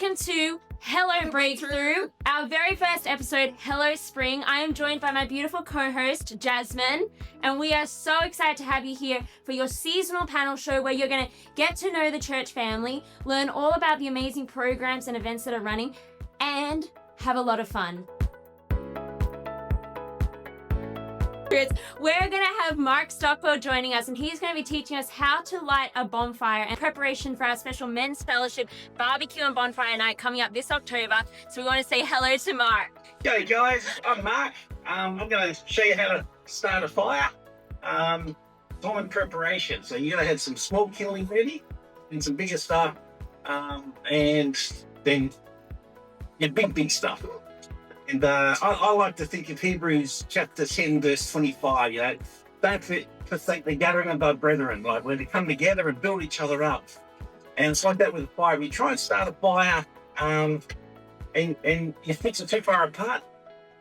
welcome to Hello Breakthrough, our very first episode, Hello Spring. I am joined by my beautiful co-host, Jasmine, and we are so excited to have you here for your seasonal panel show where you're going to get to know the church family, learn all about the amazing programs and events that are running, and have a lot of fun. We're going to have Mark Stockwell joining us, and he's going to be teaching us how to light a bonfire in preparation for our special men's fellowship barbecue and bonfire night coming up this October. So we want to say hello to Mark. G'day guys, I'm Mark. I'm going to show you how to start a fire. It's all in preparation. So you're going to have some small kindling ready and some bigger stuff, and then your big stuff. And I like to think of Hebrews chapter 10, verse 25, don't forsake the gathering of thy brethren, like when they come together and build each other up. And it's like that with a fire. If you try and start a fire and your sticks are too far apart,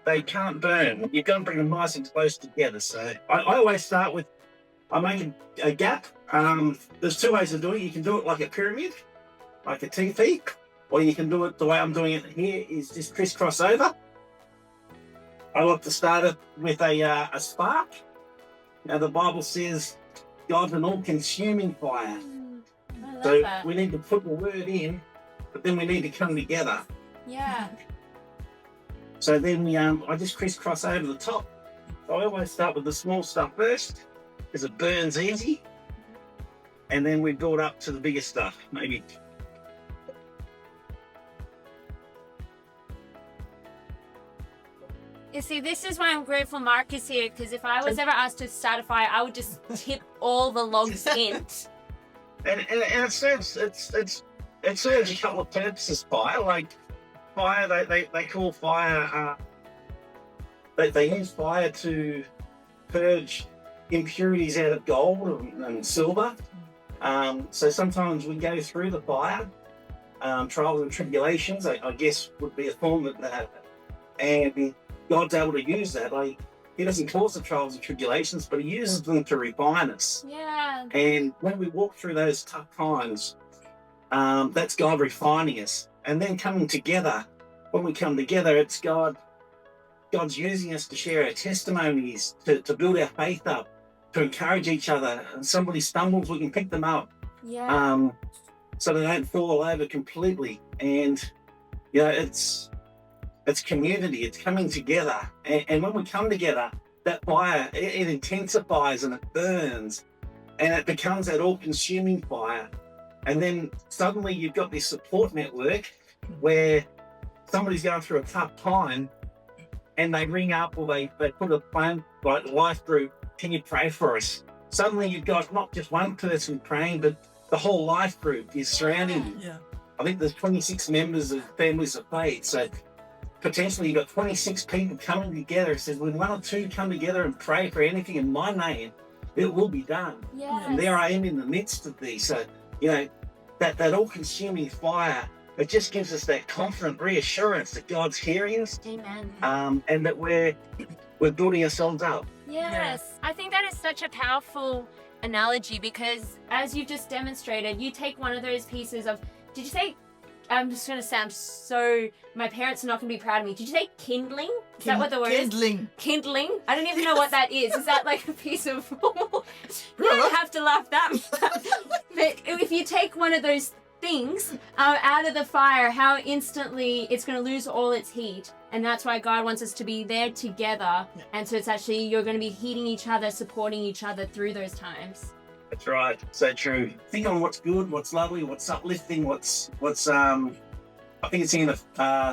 they can't burn. You've got to bring them nice and close together. So I always start with, I make a gap. There's two ways of doing it. You can do it like a pyramid, like a teepee, or you can do it the way I'm doing it here, is just crisscross over. I like to start it with a spark. Now the Bible says God's an all-consuming fire. So that. We need to put the word in, but then we need to come together. Yeah. So then I just crisscross over the top. So I always start with the small stuff first, because it burns easy. And then we build up to the bigger stuff, maybe. You see, this is why I'm grateful Mark is here, because if I was ever asked to start a fire, I would just tip all the logs in. And it serves a couple of purposes. Fire, they call fire. They use fire to purge impurities out of gold and silver. So sometimes we go through the fire. Trials and tribulations, I guess, would be a form of that, and God's able to use that. He doesn't cause the trials and tribulations, but he uses them to refine us. Yeah. And when we walk through those tough times, that's God refining us. And then coming together, when we come together, it's God's using us to share our testimonies, to build our faith up, to encourage each other. And somebody stumbles, we can pick them up. Yeah. So they don't fall over completely. And it's community, it's coming together. And when we come together, that fire, it intensifies and it burns, and it becomes that all-consuming fire. And then suddenly you've got this support network where somebody's going through a tough time and they ring up, or they put a phone, like life group, can you pray for us? Suddenly you've got not just one person praying, but the whole life group is surrounding you. Yeah. I think there's 26 members of Families of Faith. So potentially you've got 26 people coming together. It says, when one or two come together and pray for anything in my name, it will be done. Yes. And there I am in the midst of these. So, that all-consuming fire, it just gives us that confident reassurance that God's hearing us. Amen. And that we're building ourselves up. Yes. I think that is such a powerful analogy, because as you've just demonstrated, you take one of those pieces of, did you say, I'm just going to sound so, my parents are not going to be proud of me. Did you say kindling? Is that what the word is? Kindling. I don't even know what that is. Is that like a piece of, you don't have to laugh that much. But if you take one of those things out of the fire, how instantly it's going to lose all its heat. And that's why God wants us to be there together. And so it's actually, you're going to be heating each other, supporting each other through those times. That's right. So true. Think on what's good, what's lovely, what's uplifting, what's I think it's in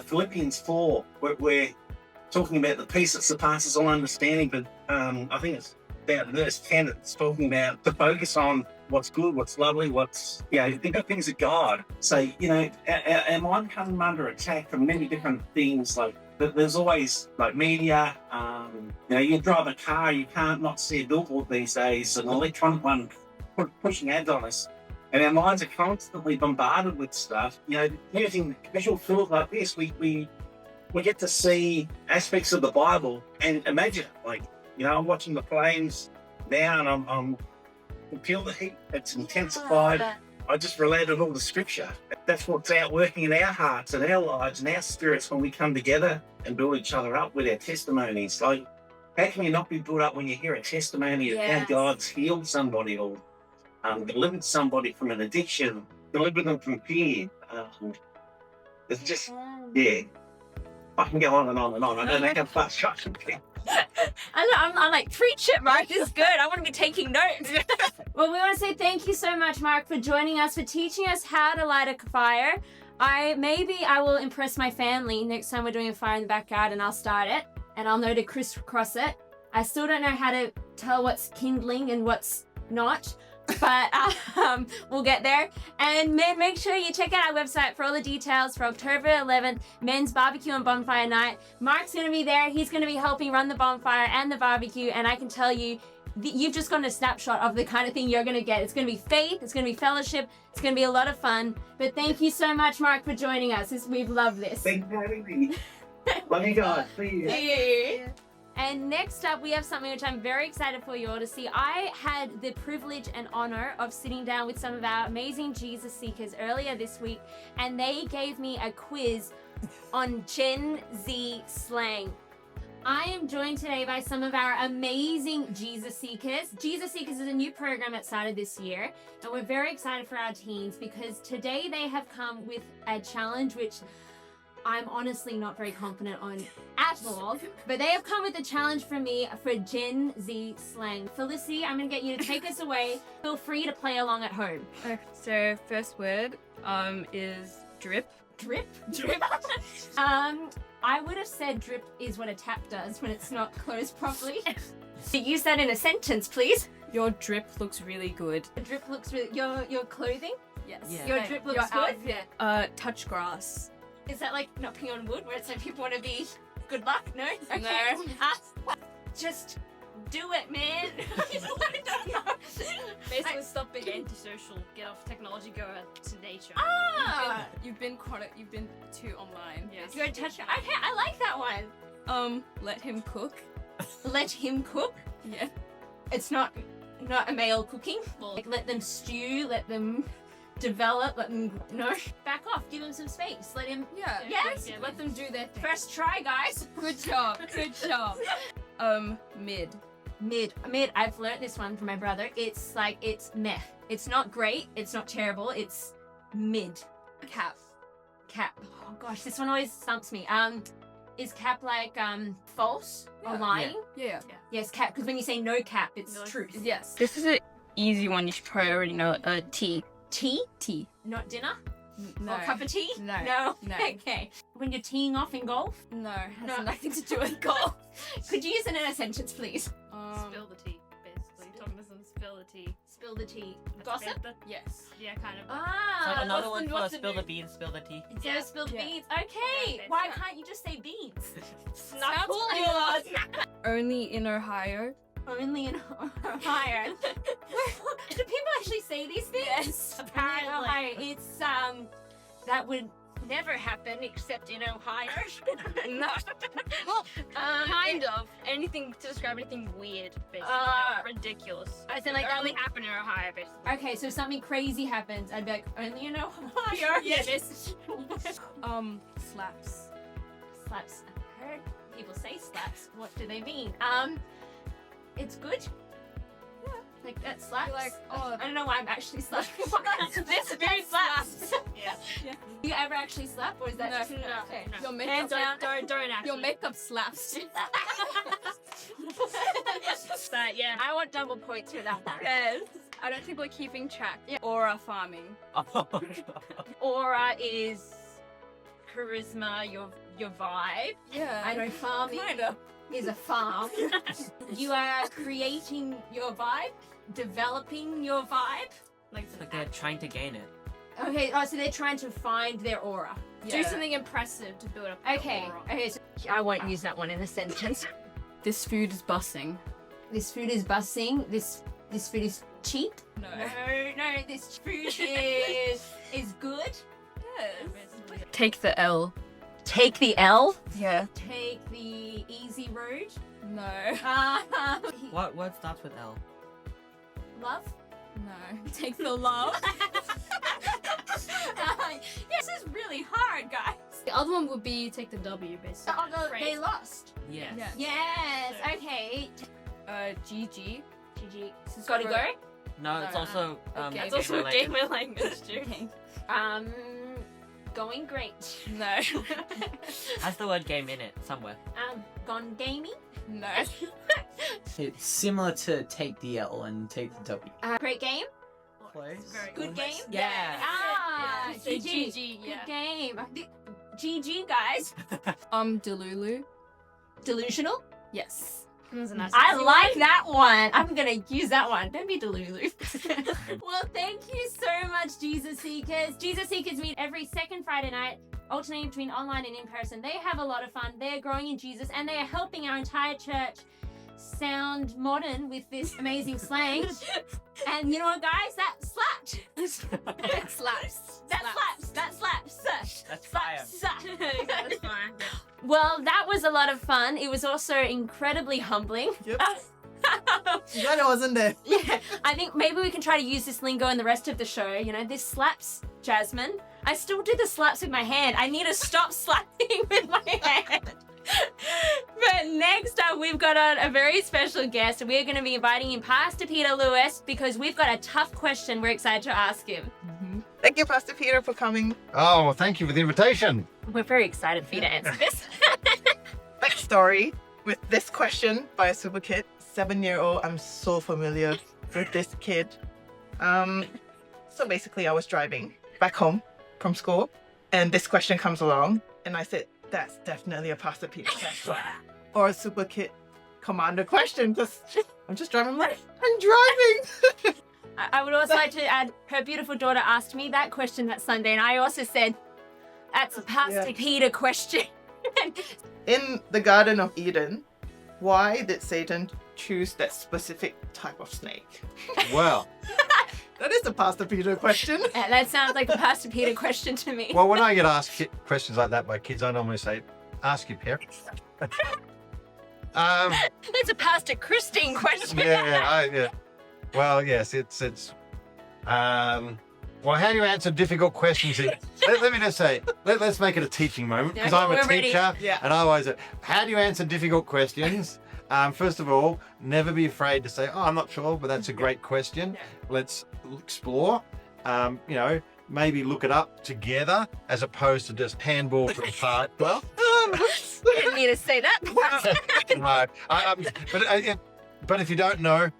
Philippians 4, where we're talking about the peace that surpasses all understanding, but I think it's about verse 10, it's talking about to focus on what's good, what's lovely, think of things of God. So, our mind comes under attack from many different things, like there's always media, you drive a car, you can't not see a billboard these days, an electronic one pushing ads on us, and our minds are constantly bombarded with stuff. Using visual tools like this, we get to see aspects of the Bible and imagine, I'm watching the flames now, and I'm feel the heat. It's intensified. I just related all the scripture. That's what's out working in our hearts and our lives and our spirits when we come together and build each other up with our testimonies. Like, how can you not be built up when you hear a testimony of how God's healed somebody or delivered somebody from an addiction, delivered them from fear? It's just, yeah. I can go on and on and on. I don't know how fast I can go. I'm like, preach it, Mark. This is good. I want to be taking notes. Well, we want to say thank you so much, Mark, for joining us, for teaching us how to light a fire. Maybe I will impress my family next time we're doing a fire in the backyard, and I'll start it, and I'll know to crisscross it. I still don't know how to tell what's kindling and what's not, but we'll get there. And make sure you check out our website for all the details for October 11th, Men's Barbecue and Bonfire Night. Mark's going to be there. He's going to be helping run the bonfire and the barbecue, and I can tell you, you've just gotten a snapshot of the kind of thing you're going to get. It's going to be faith, it's going to be fellowship, it's going to be a lot of fun. But thank you so much, Mark, for joining us. We've loved this. Thank you for having me. Love you guys. See you. See you. And next up, we have something which I'm very excited for you all to see. I had the privilege and honor of sitting down with some of our amazing Jesus seekers earlier this week, and they gave me a quiz on Gen Z slang. I am joined today by some of our amazing Jesus Seekers. Jesus Seekers is a new program that started this year, and we're very excited for our teens because today they have come with a challenge which I'm honestly not very confident on at all, but they have come with a challenge for me for Gen Z slang. Felicity, I'm going to get you to take us away. Feel free to play along at home. Okay, so first word is drip. Drip? Drip. I would have said drip is what a tap does when it's not closed properly. Use that in a sentence, please. Your drip looks really good. Drip looks really... Your clothing? Yes. Yeah. Your drip looks good? Yeah. Touch grass. Is that like knocking on wood where it's like people want to be good luck? No? Okay. No. Just do it, man. I don't know. Basically, stop being antisocial. Get off technology. Go out to nature. Ah! You've been too online. Yes. Good touch. Okay, I like that one. Let him cook. Let him cook. Yeah. It's not a male cooking. Like, let them stew. Let them develop. Let them back off. Give them some space. Let him. Yeah. Yes. Yeah. Let them do their thing. First try, guys. Good job. Good job. Mid. Mid. I've learnt this one from my brother. It's meh. It's not great. It's not terrible. It's mid. Cap. Oh gosh, this one always stumps me. Is cap like false or lying? Yeah. Yes, cap. Because when you say no cap, it's No. truth. Yes. This is an easy one. You should probably already know. Tea. Tea? Tea. Not dinner? No. Or cup of tea? No. No. No. Okay. When you're teeing off in golf? No. Has No. nothing to do with golf. Could you use it in a sentence, please? Spill the tea, basically. Talking to some spill the tea. Spill the tea. Gossip? Yes. Yeah, kind of. Ah. Another what's one the- for what's the spill new- the beans, spill the tea. Instead Yeah. of spilled Yeah. beans. Okay. Yeah. Why can't you just say beans? Not Sounds cool good. anymore. Only in Ohio. Only in Ohio. Do people actually say these things? Yes, Apparently. apparently. It's that would never happen except in Ohio. No. Well, kind of. Anything to describe anything weird, basically. Ridiculous. I said like It that only would... happen in Ohio, basically. Okay, so if something crazy happens, I'd be like, only in Ohio. Yes. Slaps. Slaps. I've heard people say slaps. What do they mean? It's good. Yeah. Like that slaps. You're like, oh, I don't know why I'm actually slapping. This food slaps. Yeah. Do you ever actually slap, or is that No. just No. okay? No. your makeup. Hands down. Don't actually. Your makeup slaps. But yeah. I want double points for that one. Yes. I don't think we're keeping track. Aura farming. Aura is charisma, your vibe. Yeah. I know farming Kinda. is a farm. You are creating your vibe, developing your vibe. Like, It's like they're trying to gain it. Okay, so they're trying to find their aura. do something impressive to build up. your Okay, aura. okay, so I won't use that one in a sentence. This food is bussing. This food is bussing. This food is cheap. No. No, this food is good. Yes. Take the L. Take the L. Yeah. Take the easy road. No. What word starts with L? Love. No. Take the love. This is really hard, guys. The other one would be take the W, basically. They lost. Yes. Yeah. Yes. Okay. GG. GG. Got to go. No, it's No, also Okay. game It's also a related. gamer language too. Okay. Going great. No. Has the word game in it somewhere. Gone gamey. No. It's similar to take the L and take the W. Great game. Close. Good game. Yeah. Ah, Yeah, so GG. GG, Good yeah. game. GG, guys. Delulu. Delusional. Yes. I like that one. I'm gonna use that one. Don't be delulu. Well, thank you so much, Jesus Seekers. Jesus Seekers meet every second Friday night, alternating between online and in person. They have a lot of fun. They're growing in Jesus, and they are helping our entire church sound modern with this amazing slang. And you know what, guys? That slapped. It slaps. That slaps. That slaps. That's fire. That's fine. Well, that was a lot of fun. It was also incredibly humbling. Yep. Glad I wasn't there. Yeah, I think maybe we can try to use this lingo in the rest of the show. You know, this slaps, Jasmine. I still do the slaps with my hand. I need to stop slapping with my hand. But next up, we've got on a very special guest. We're going to be inviting in Pastor Peter Lewis because we've got a tough question we're excited to ask him. Thank you, Pastor Peter, for coming. Oh, well, thank you for the invitation. We're very excited for you to answer this. Backstory with this question by a super kid, 7-year-old. I'm so familiar with this kid. So basically, I was driving back home from school, and this question comes along, and I said, "That's definitely a Pastor Peter question or a super kid commander question." Because I'm just driving. I'm driving. I would also like to add, her beautiful daughter asked me that question that Sunday, and I also said, that's a Pastor Yeah. Peter question. In the Garden of Eden, why did Satan choose that specific type of snake? Well, That is a Pastor Peter question. That sounds like a Pastor Peter question to me. well, when I get asked questions like that by kids, I normally say, ask your parents. It's a Pastor Christine question. Yeah. Well, yes, it's well, how do you answer difficult questions? Let me just say, let's make it a teaching moment, because Okay, I'm a we're ready. teacher, Yeah. and I always say, how do you answer difficult questions? First of all, never be afraid to say, oh, I'm not sure, but that's a great question. Yeah. Let's explore. Maybe look it up together as opposed to just handball to the part. Well, You didn't need to say that. no. But if you don't know,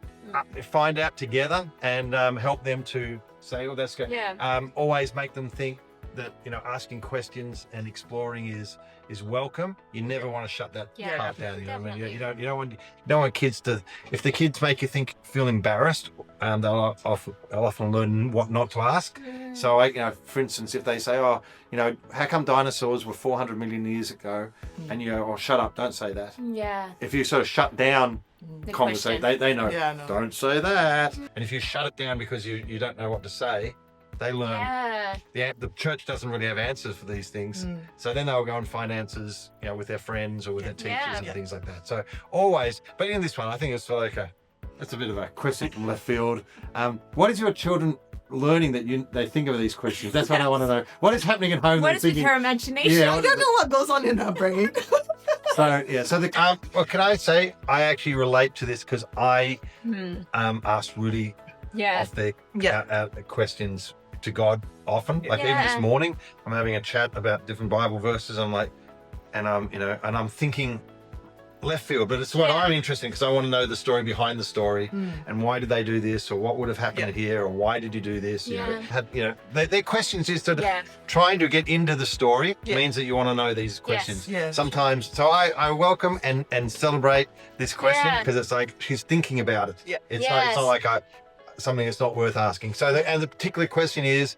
find out together and help them to say, oh, that's good. Yeah. Always make them think that, asking questions and exploring is welcome. You never want to shut that Yeah, part down. You know what I mean? definitely. You don't want kids to. If the kids make you feel embarrassed, they'll often learn what not to ask. So, for instance, if they say, oh, how come dinosaurs were 400 million years ago, and you go, oh, shut up, don't say that. Yeah. If you sort of shut down The conversation, question. they know. Yeah, I know. Don't say that. And if you shut it down because you don't know what to say, they learn. Yeah. The church doesn't really have answers for these things, so then they'll go and find answers, with their friends or with their teachers Yeah. and things like that. So always, but in this one, I think it's like it's a bit of a question from left field. What is your children learning that they think of these questions? That's what I want to know. What is happening at home? What they're is with thinking, her imagination? Yeah, I don't know what goes on in her brain. well, can I say I actually relate to this because I asked really Yeah. off the Yeah. questions to God often. Like even Yeah. this morning, I'm having a chat about different Bible verses. I'm like, and I'm thinking left field, but it's what I'm interested in because I want to know the story behind the story and why did they do this or what would have happened here or why did you do this? Their questions is sort of trying to get into the story means that you want to know these questions. Yes. Sometimes, so I welcome and celebrate this question because it's like she's thinking about it. Yeah. It's not like something that's not worth asking. So the particular question is,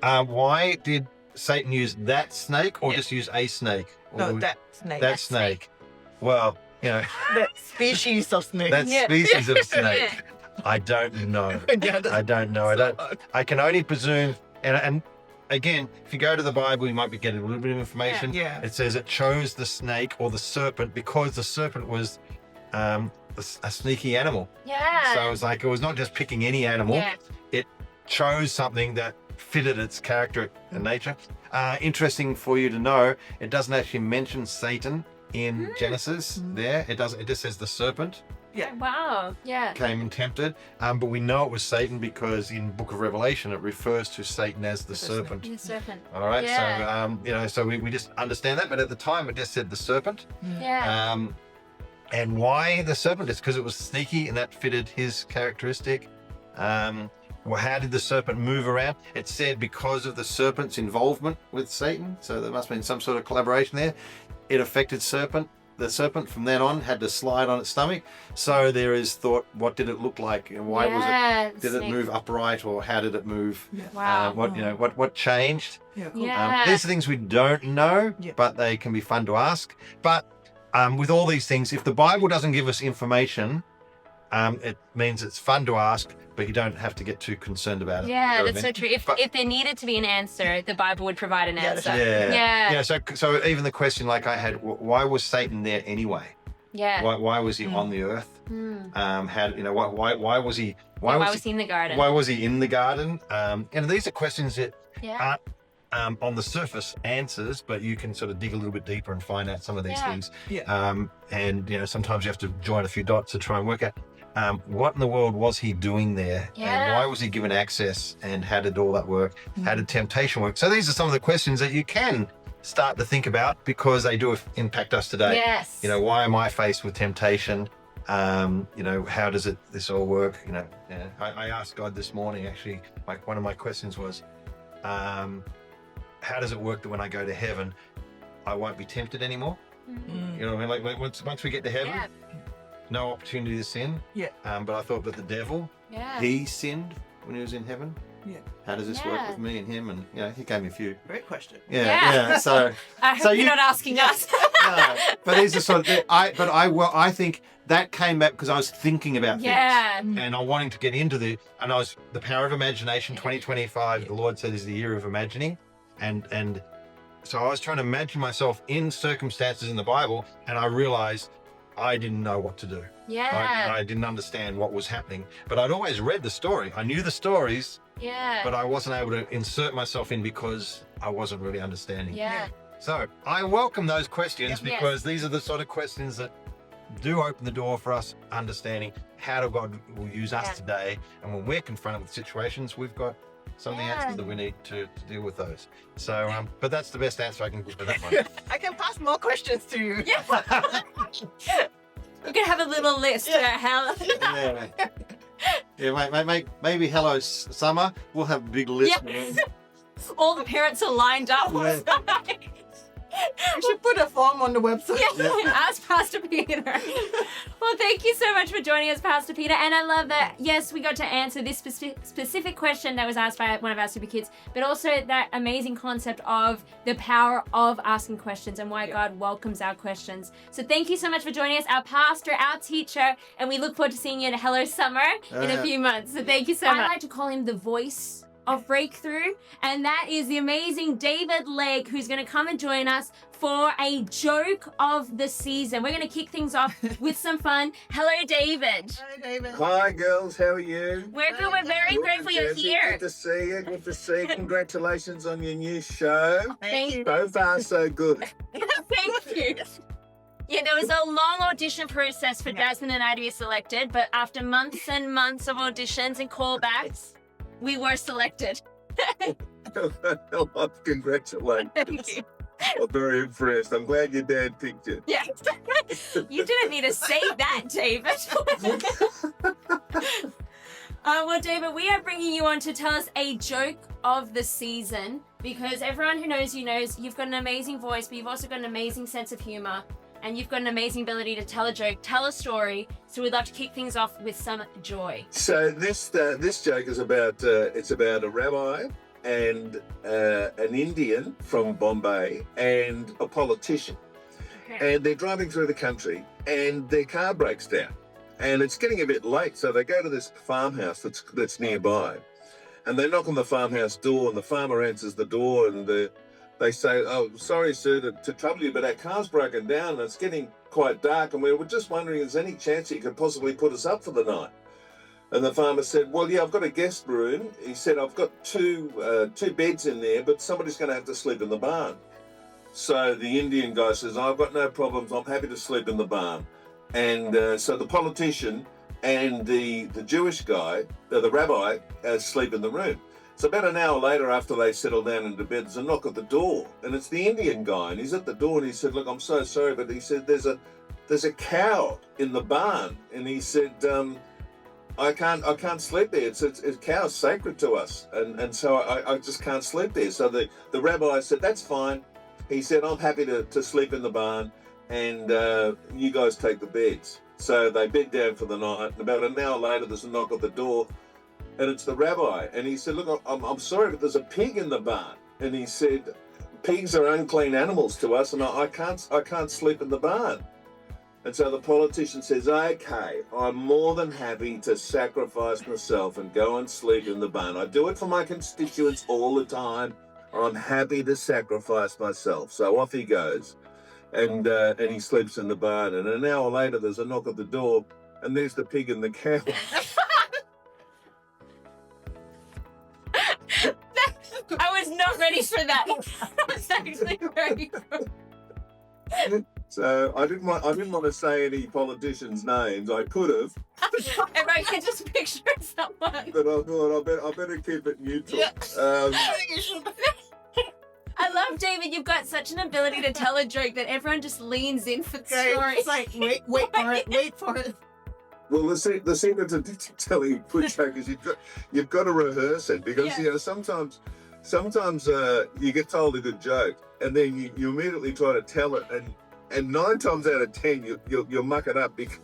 why did Satan use that snake or just use a snake? No, Or that snake. that snake. Well, That species of snake. that species of snake. I don't know. Yeah, that's I don't know. I can only presume. And again, if you go to the Bible, you might be getting a little bit of information. Yeah. It says it chose the snake or the serpent because the serpent was a sneaky animal. Yeah. So it was not just picking any animal. Yeah. It chose something that fitted its character and nature. Interesting for you to know, it doesn't actually mention Satan in Genesis there. It doesn't. It just says the serpent Wow. Yeah. came and tempted. But we know it was Satan because in Book of Revelation it refers to Satan as the serpent. The serpent. All right. Yeah. So so we just understand that. But at the time it just said the serpent. Yeah. And why the serpent? It's because it was sneaky and that fitted his characteristic. Well, how did the serpent move around? It said because of the serpent's involvement with Satan. So there must have been some sort of collaboration there. It affected the serpent from then on had to slide on its stomach. So there is thought, what did it look like? And why was it? Did it move upright or how did it move? Wow. What changed? Yeah. These are things we don't know, Yeah. but they can be fun to ask. But with all these things, if the Bible doesn't give us information, it means it's fun to ask, but you don't have to get too concerned about it. Yeah, You know what that's I mean? so true. If there needed to be an answer, the Bible would provide an Yeah, that's answer. right. Yeah. So even the question like I had, why was Satan there anyway? Yeah. Why was he on the earth? Why was he? Why was he in the garden? Why was he in the garden? And these are questions that Yeah. aren't on the surface answers, but you can sort of dig a little bit deeper and find out some of these Yeah. things. Yeah. And sometimes you have to join a few dots to try and work out what in the world was he doing there, and Yeah. why was he given access, and how did all that work? How did temptation work? So these are some of the questions that you can start to think about because they do impact us today. Yes. Why am I faced with temptation? How does this all work? I asked God this morning, actually, like one of my questions was, how does it work that when I go to heaven, I won't be tempted anymore? You know what I mean? Like once we get to heaven, Yeah. no opportunity to sin. Yeah. But I thought that the devil, Yeah. he sinned when he was in heaven. Yeah. How does this work Yeah. with me and him? And he gave me a few. Great question. Yeah. So I hope So you're you- not asking us. no, but these are sort of I think that came back because I was thinking about Yeah. things and I'm wanting to get into the power of imagination. 2025, the Lord said, is the year of imagining, and so I was trying to imagine myself in circumstances in the Bible, and I realized I didn't know what to do. Yeah. I didn't understand what was happening, but I'd always read the story. I knew the stories, Yeah. but I wasn't able to insert myself in because I wasn't really understanding. Yeah. So I welcome those questions Yeah. because these are the sort of questions that do open the door for us understanding how God will use us Yeah. today. And when we're confronted with situations, we've got some of the Yeah. answers that we need to deal with those. So, but that's the best answer I can give for that one. I can pass more questions to you. Yeah. You can have a little list. How? Yeah. Yeah, maybe hello summer. We'll have a big list. Yeah. All the parents are lined up. We should put a form on the website. Yeah, ask Pastor Peter. Well, thank you so much for joining us, Pastor Peter. And I love that, yes, we got to answer this specific question that was asked by one of our super kids, but also that amazing concept of the power of asking questions and why God welcomes our questions. So thank you so much for joining us, our pastor, our teacher, and we look forward to seeing you at Hello Summer in a few months. So thank you so much. I like to call him the voice of breakthrough, and that is the amazing David Legg, who's going to come and join us for a joke of the season. We're going to kick things off with some fun. Hello, David. Hi, David. Hi girls, how are you? We're good. We're very grateful you're Jesse, here. Good to see you. Good to see you. Congratulations on your new show. Thank you. So far, so good. Thank you. Yeah, there was a long audition process for Jasmine and I to be selected, but after months and months of auditions and callbacks, we were selected. Congratulations. Thank you. I'm very impressed. I'm glad your dad picked you. Yeah. You didn't need to say that, David. Well, David, we are bringing you on to tell us a joke of the season because everyone who knows you knows you've got an amazing voice, but you've also got an amazing sense of humor, and you've got an amazing ability to tell a joke, tell a story. So we'd love to kick things off with some joy. So this joke is about it's about a rabbi and an Indian from Bombay and a politician. And they're driving through the country and their car breaks down and it's getting a bit late, so they go to this farmhouse that's nearby and they knock on the farmhouse door and the farmer answers the door and they say, "Oh, sorry sir to trouble you, but our car's broken down and it's getting quite dark and we were just wondering, is there any chance you could possibly put us up for the night?" And the farmer said, well, yeah, I've got a guest room. He said, I've got two beds in there, but somebody's going to have to sleep in the barn. So the Indian guy says, I've got no problems. I'm happy to sleep in the barn. And so the politician and the Jewish guy, the rabbi, sleep in the room. So about an hour later, after they settle down into bed, there's a knock at the door. And it's the Indian guy. And he's at the door and he said, look, I'm so sorry, but he said, there's a cow in the barn. And he said, I can't sleep there. It's cow's sacred to us, and so I just can't sleep there. So the rabbi said, that's fine. He said, I'm happy to sleep in the barn, and you guys take the beds. So they bed down for the night. And about an hour later, there's a knock at the door, and it's the rabbi. And he said, look, I'm sorry, but there's a pig in the barn. And he said, pigs are unclean animals to us, and I can't sleep in the barn. And so the politician says, okay, I'm more than happy to sacrifice myself and go and sleep in the barn. I do it for my constituents all the time. I'm happy to sacrifice myself. So off he goes. And he sleeps in the barn. And an hour later, there's a knock at the door, and there's the pig and the cow. I was not ready for that. That's actually very good. So I didn't want to say any politicians' names. I could have, Everyone can just picture someone. but I thought I better keep it neutral. I love, David, you've got such an ability to tell a joke that everyone just leans in for the story. It's like, wait for it. Well, the secret to telling a good joke is you've got to rehearse it, because you know sometimes you get told a good joke and then you immediately try to tell it, and 9 times out of 10 you'll muck it up because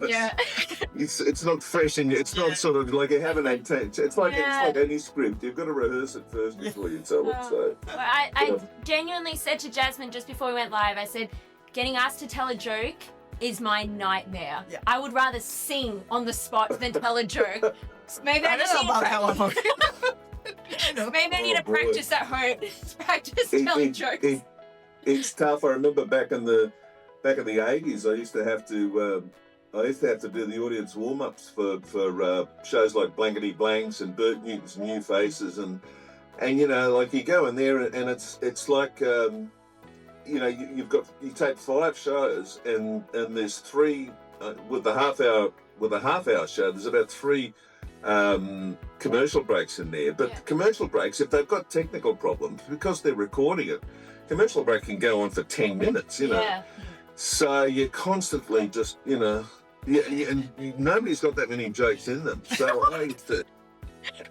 it's not fresh and it's not sort of like you haven't had taste. It's like any script. You've got to rehearse it first before you tell it. So I genuinely said to Jasmine just before we went live, I said, getting asked to tell a joke is my nightmare. Yeah. I would rather sing on the spot than tell a joke. Maybe I just need Maybe I need to practice at home. Practice telling jokes. It's tough. I remember back in the 80s, I used to have to do the audience warm-ups for shows like Blankety Blanks and Bert Newton's New Faces, and you know, like you go in there and it's like you know, you take 5 shows and there's 3 with a half hour show. There's about 3 commercial breaks in there, but commercial breaks, if they've got technical problems, because they're recording it, commercial break can go on for 10 minutes, you know. So you're constantly just, you know, and nobody's got that many jokes in them. So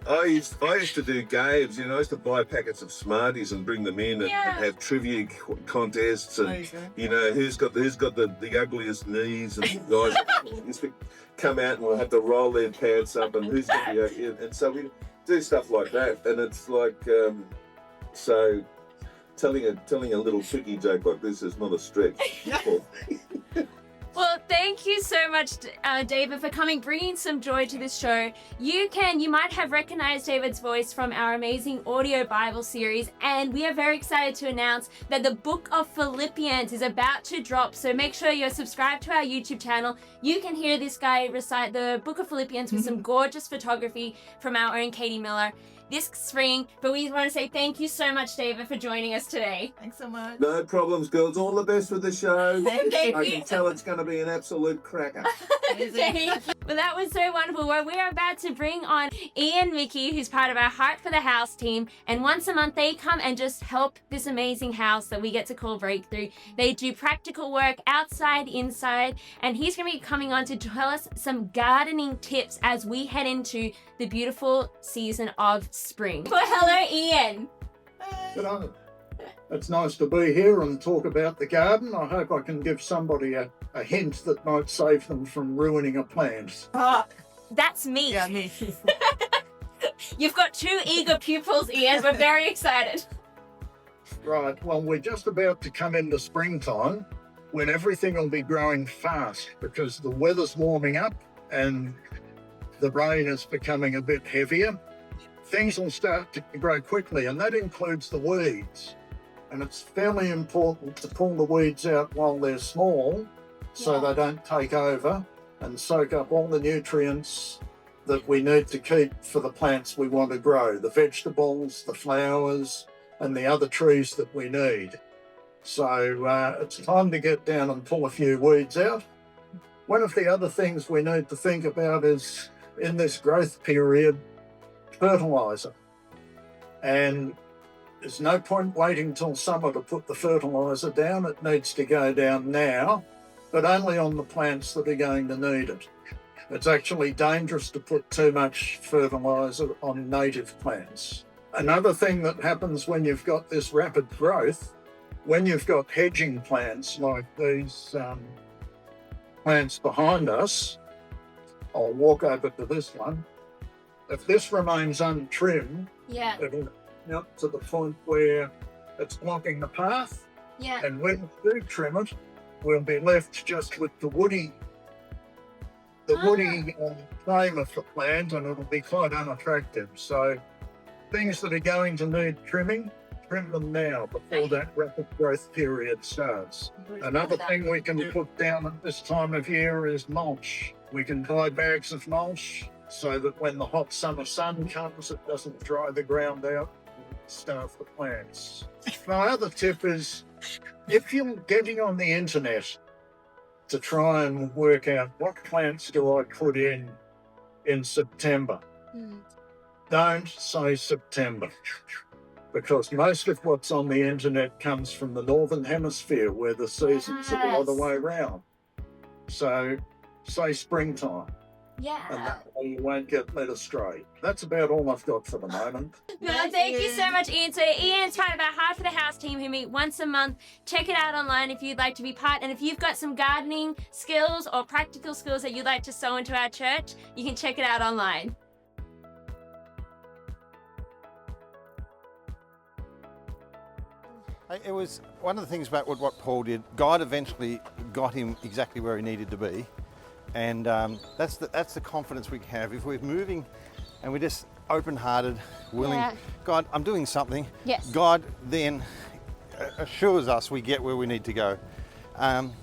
I used to do games, you know. I used to buy packets of Smarties and bring them in and have trivia contests, and you know, who's got the ugliest knees, and guys used to come out and we'll have to roll their pants up, and who's got the and so we do stuff like that, and it's like so. Telling a little tricky joke like this is not a stretch. Well, thank you so much, David, for coming, bringing some joy to this show. You might have recognized David's voice from our amazing audio Bible series, and we are very excited to announce that the Book of Philippians is about to drop, so make sure you're subscribed to our YouTube channel. You can hear this guy recite the Book of Philippians with some gorgeous photography from our own Katie Miller this spring. But we want to say thank you so much, David, for joining us today. Thanks so much. No problems, girls. All the best with the show. Thank you. I can tell it's going to be an absolute cracker. Well, that was so wonderful. Well, we're about to bring on Ian Mickey, who's part of our Heart for the House team. And once a month, they come and just help this amazing house that we get to call Breakthrough. They do practical work outside, inside. And he's going to be coming on to tell us some gardening tips as we head into the beautiful season of spring. Well, hello, Ian. Good on. It's nice to be here and talk about the garden. I hope I can give somebody a hint that might save them from ruining a plant. That's me. Yeah, me. You've got 2 eager pupils, Ian. We're very excited. Right, well, we're just about to come into springtime when everything will be growing fast because the weather's warming up and the rain is becoming a bit heavier. Things will start to grow quickly, and that includes the weeds. And it's fairly important to pull the weeds out while they're small so they don't take over and soak up all the nutrients that we need to keep for the plants we want to grow, the vegetables, the flowers, and the other trees that we need. So it's time to get down and pull a few weeds out. One of the other things we need to think about is, in this growth period, fertiliser. And there's no point waiting till summer to put the fertiliser down. It needs to go down now, but only on the plants that are going to need it. It's actually dangerous to put too much fertiliser on native plants. Another thing that happens when you've got this rapid growth, when you've got hedging plants like these plants behind us, I'll walk over to this one. If this remains untrimmed, Yeah. it'll up to the point where it's blocking the path. Yeah. And when we do trim it, we'll be left just with the woody frame of the plant, and it'll be quite unattractive. So things that are going to need trimming, trim them now before that rapid growth period starts. Another thing we can put down at this time of year is mulch. We can buy bags of mulch so that when the hot summer sun comes, it doesn't dry the ground out and starve the plants. My other tip is, if you're getting on the internet to try and work out what plants do I put in September, don't say September, because most of what's on the internet comes from the Northern Hemisphere, where the seasons are the other way around. So say springtime. Yeah. And that way you won't get led astray. That's about all I've got for the moment. Well, thank you so much, Ian. So Ian's part of our Heart for the House team who meet once a month. Check it out online if you'd like to be part. And if you've got some gardening skills or practical skills that you'd like to sow into our church, you can check it out online. It was one of the things about what Paul did. God eventually got him exactly where he needed to be. And that's the confidence we have. If we're moving and we're just open-hearted, willing, God, I'm doing something. Yes. God then assures us we get where we need to go. And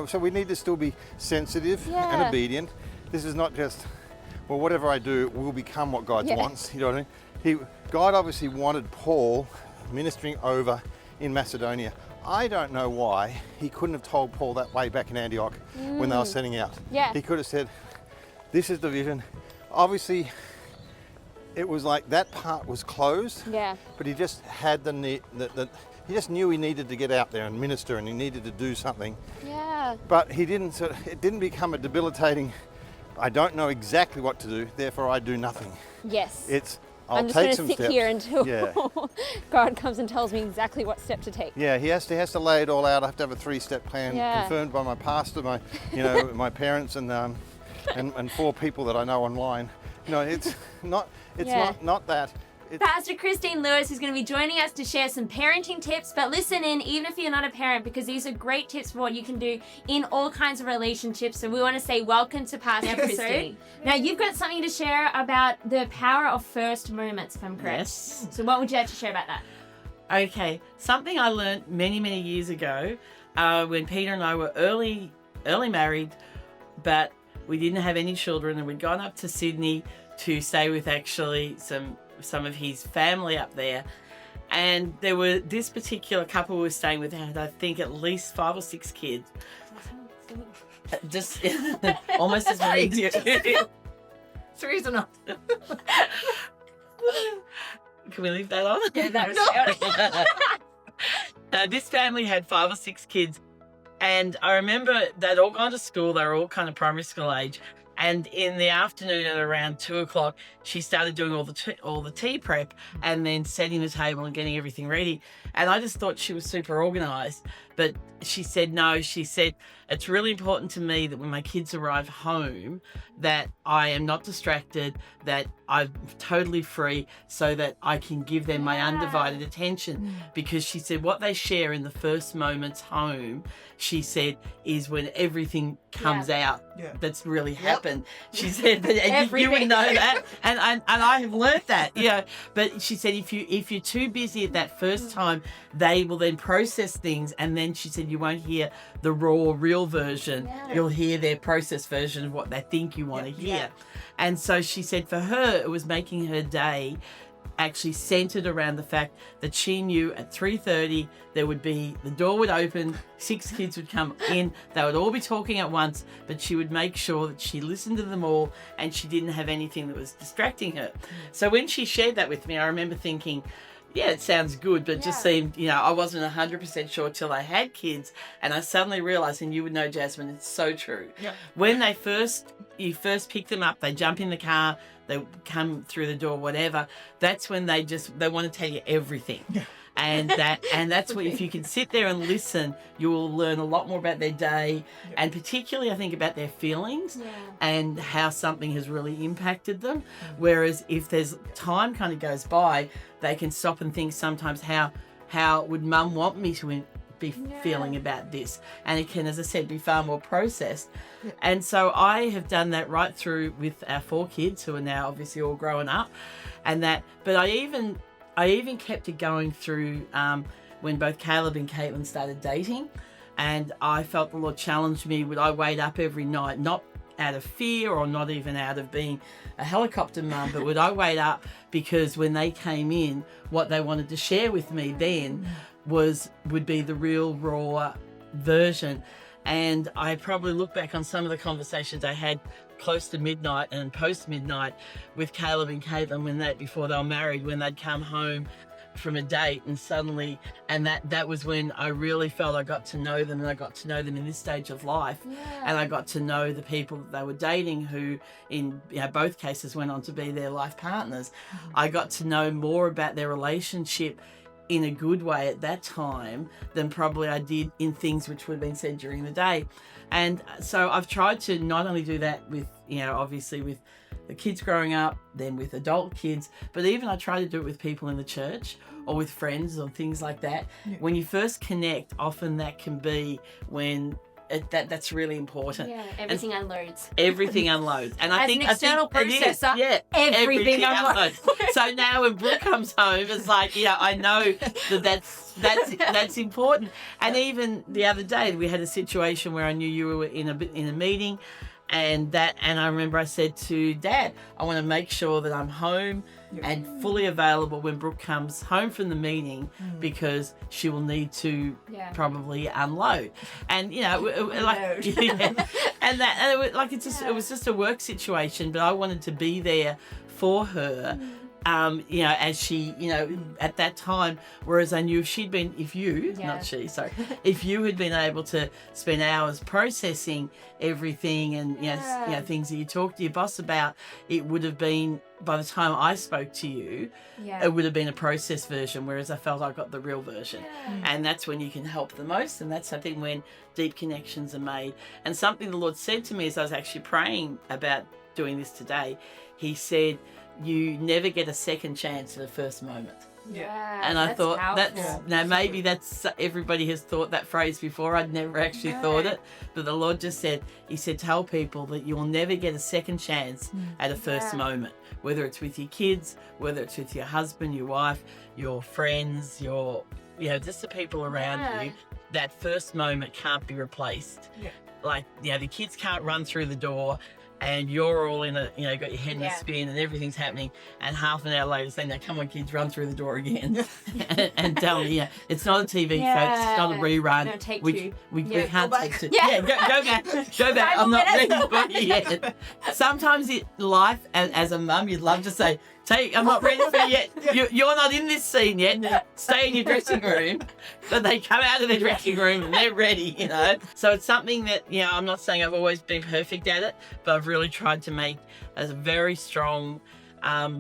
so we need to still be sensitive and obedient. This is not just, well, whatever I do will become what God wants. You know what I mean? God obviously wanted Paul ministering over in Macedonia. I don't know why he couldn't have told Paul that way back in Antioch when they were setting out. Yeah. He could have said, this is the vision. Obviously, it was like that part was closed, but he just had he just knew he needed to get out there and minister, and he needed to do something. Yeah. But it didn't become a debilitating, I don't know exactly what to do, therefore I do nothing. Yes. It's, I'm just going to sit here until God comes and tells me exactly what step to take. Yeah, he has to lay it all out. I have to have a 3-step plan confirmed by my pastor, my parents, and 4 people that I know online. It's not that. Pastor Christine Lewis is going to be joining us to share some parenting tips, but listen in even if you're not a parent, because these are great tips for what you can do in all kinds of relationships. So we want to say welcome to Pastor Christine. Now you've got something to share about the power of first moments, if I'm correct. Yes. So what would you like to share about that? Okay, something I learned many years ago when Peter and I were early married, but we didn't have any children, and we'd gone up to Sydney to stay with actually some of his family up there, and there were this particular couple was staying with, had I think at least 5 or 6 kids. Just almost as many. 3's enough. Can we leave that on? Yeah, that was This family had 5 or 6 kids, and I remember they'd all gone to school. They were all kind of primary school age. And in the afternoon at around 2 o'clock, she started doing all the tea prep and then setting the table and getting everything ready. And I just thought she was super organised. But she said no. She said, it's really important to me that when my kids arrive home, that I am not distracted, that I'm totally free so that I can give them my undivided attention. Because she said what they share in the first moments home, she said, is when everything comes out that's really happened. She said that, and you would know that, and I have learned that, you know. But she said if you're too busy at that first time, they will then process things, and then she said you won't hear the raw, real version. You'll hear their processed version of what they think you want to hear. And so she said for her, it was making her day actually centered around the fact that she knew at 3:30 there would be, the door would open, 6 kids would come in, they would all be talking at once, but she would make sure that she listened to them all and she didn't have anything that was distracting her. So when she shared that with me, I remember thinking, yeah, it sounds good, but it just seemed, you know, I wasn't 100% sure till I had kids, and I suddenly realised, and you would know, Jasmine, it's so true. When you first pick them up, they jump in the car, they come through the door, whatever, that's when they want to tell you everything. And that's what, if you can sit there and listen, you will learn a lot more about their day, and particularly I think about their feelings and how something has really impacted them. Whereas if there's time kind of goes by, they can stop and think sometimes, how would mum want me to be feeling about this? And it can, as I said, be far more processed. And so I have done that right through with our 4 kids, who are now obviously all growing up, but I even kept it going through when both Caleb and Caitlin started dating, and I felt the Lord challenged me. Would I wait up every night, not out of fear or not even out of being a helicopter mum, but would I wait up because when they came in, what they wanted to share with me then would be the real raw version. And I probably look back on some of the conversations I had close to midnight and post midnight with Caleb and Caitlin before they were married, when they'd come home from a date and suddenly, and that was when I really felt I got to know them, and I got to know them in this stage of life. And I got to know the people that they were dating, who in both cases went on to be their life partners. I got to know more about their relationship in a good way at that time than probably I did in things which would have been said during the day. And so I've tried to not only do that with, obviously with the kids growing up, then with adult kids, but even I try to do it with people in the church or with friends or things like that. When you first connect, often that can be when that's really important. Everything unloads. Everything unloads. And I think an external processor, everything unloads. So now when Brooke comes home, it's like, I know that's important. And even the other day, we had a situation where I knew you were in a meeting, and I remember I said to Dad, I want to make sure that I'm home and fully available when Brooke comes home from the meeting, because she will need to probably unload. And it was just a work situation, but I wanted to be there for her. As she, at that time, whereas I knew if you had been able to spend hours processing everything and, things that you talk to your boss about, it would have been, by the time I spoke to you, it would have been a processed version, whereas I felt I got the real version. And that's when you can help the most, and that's, I think, when deep connections are made. And something the Lord said to me as I was actually praying about doing this today, He said, you never get a second chance at a first moment. And I thought maybe that's, everybody has thought that phrase before. I'd never actually thought it, but the Lord just said, He said, tell people that you'll never get a second chance at a first moment, whether it's with your kids, whether it's with your husband, your wife, your friends, just the people around you. That first moment can't be replaced. Like, the kids can't run through the door and you're all in got your head in a spin and everything's happening, and half an hour later saying, "Now come on, kids, run through the door again," and tell me, it's not a TV show, it's not a rerun. No, take we can't take two. Go back. I'm not ready for you yet. Sometimes life, as a mum, you'd love to say, I'm not ready for you yet. You're not in this scene yet. Stay in your dressing room. But they come out of their dressing room and they're ready, So it's something that, I'm not saying I've always been perfect at it, but I've really tried to make as a very strong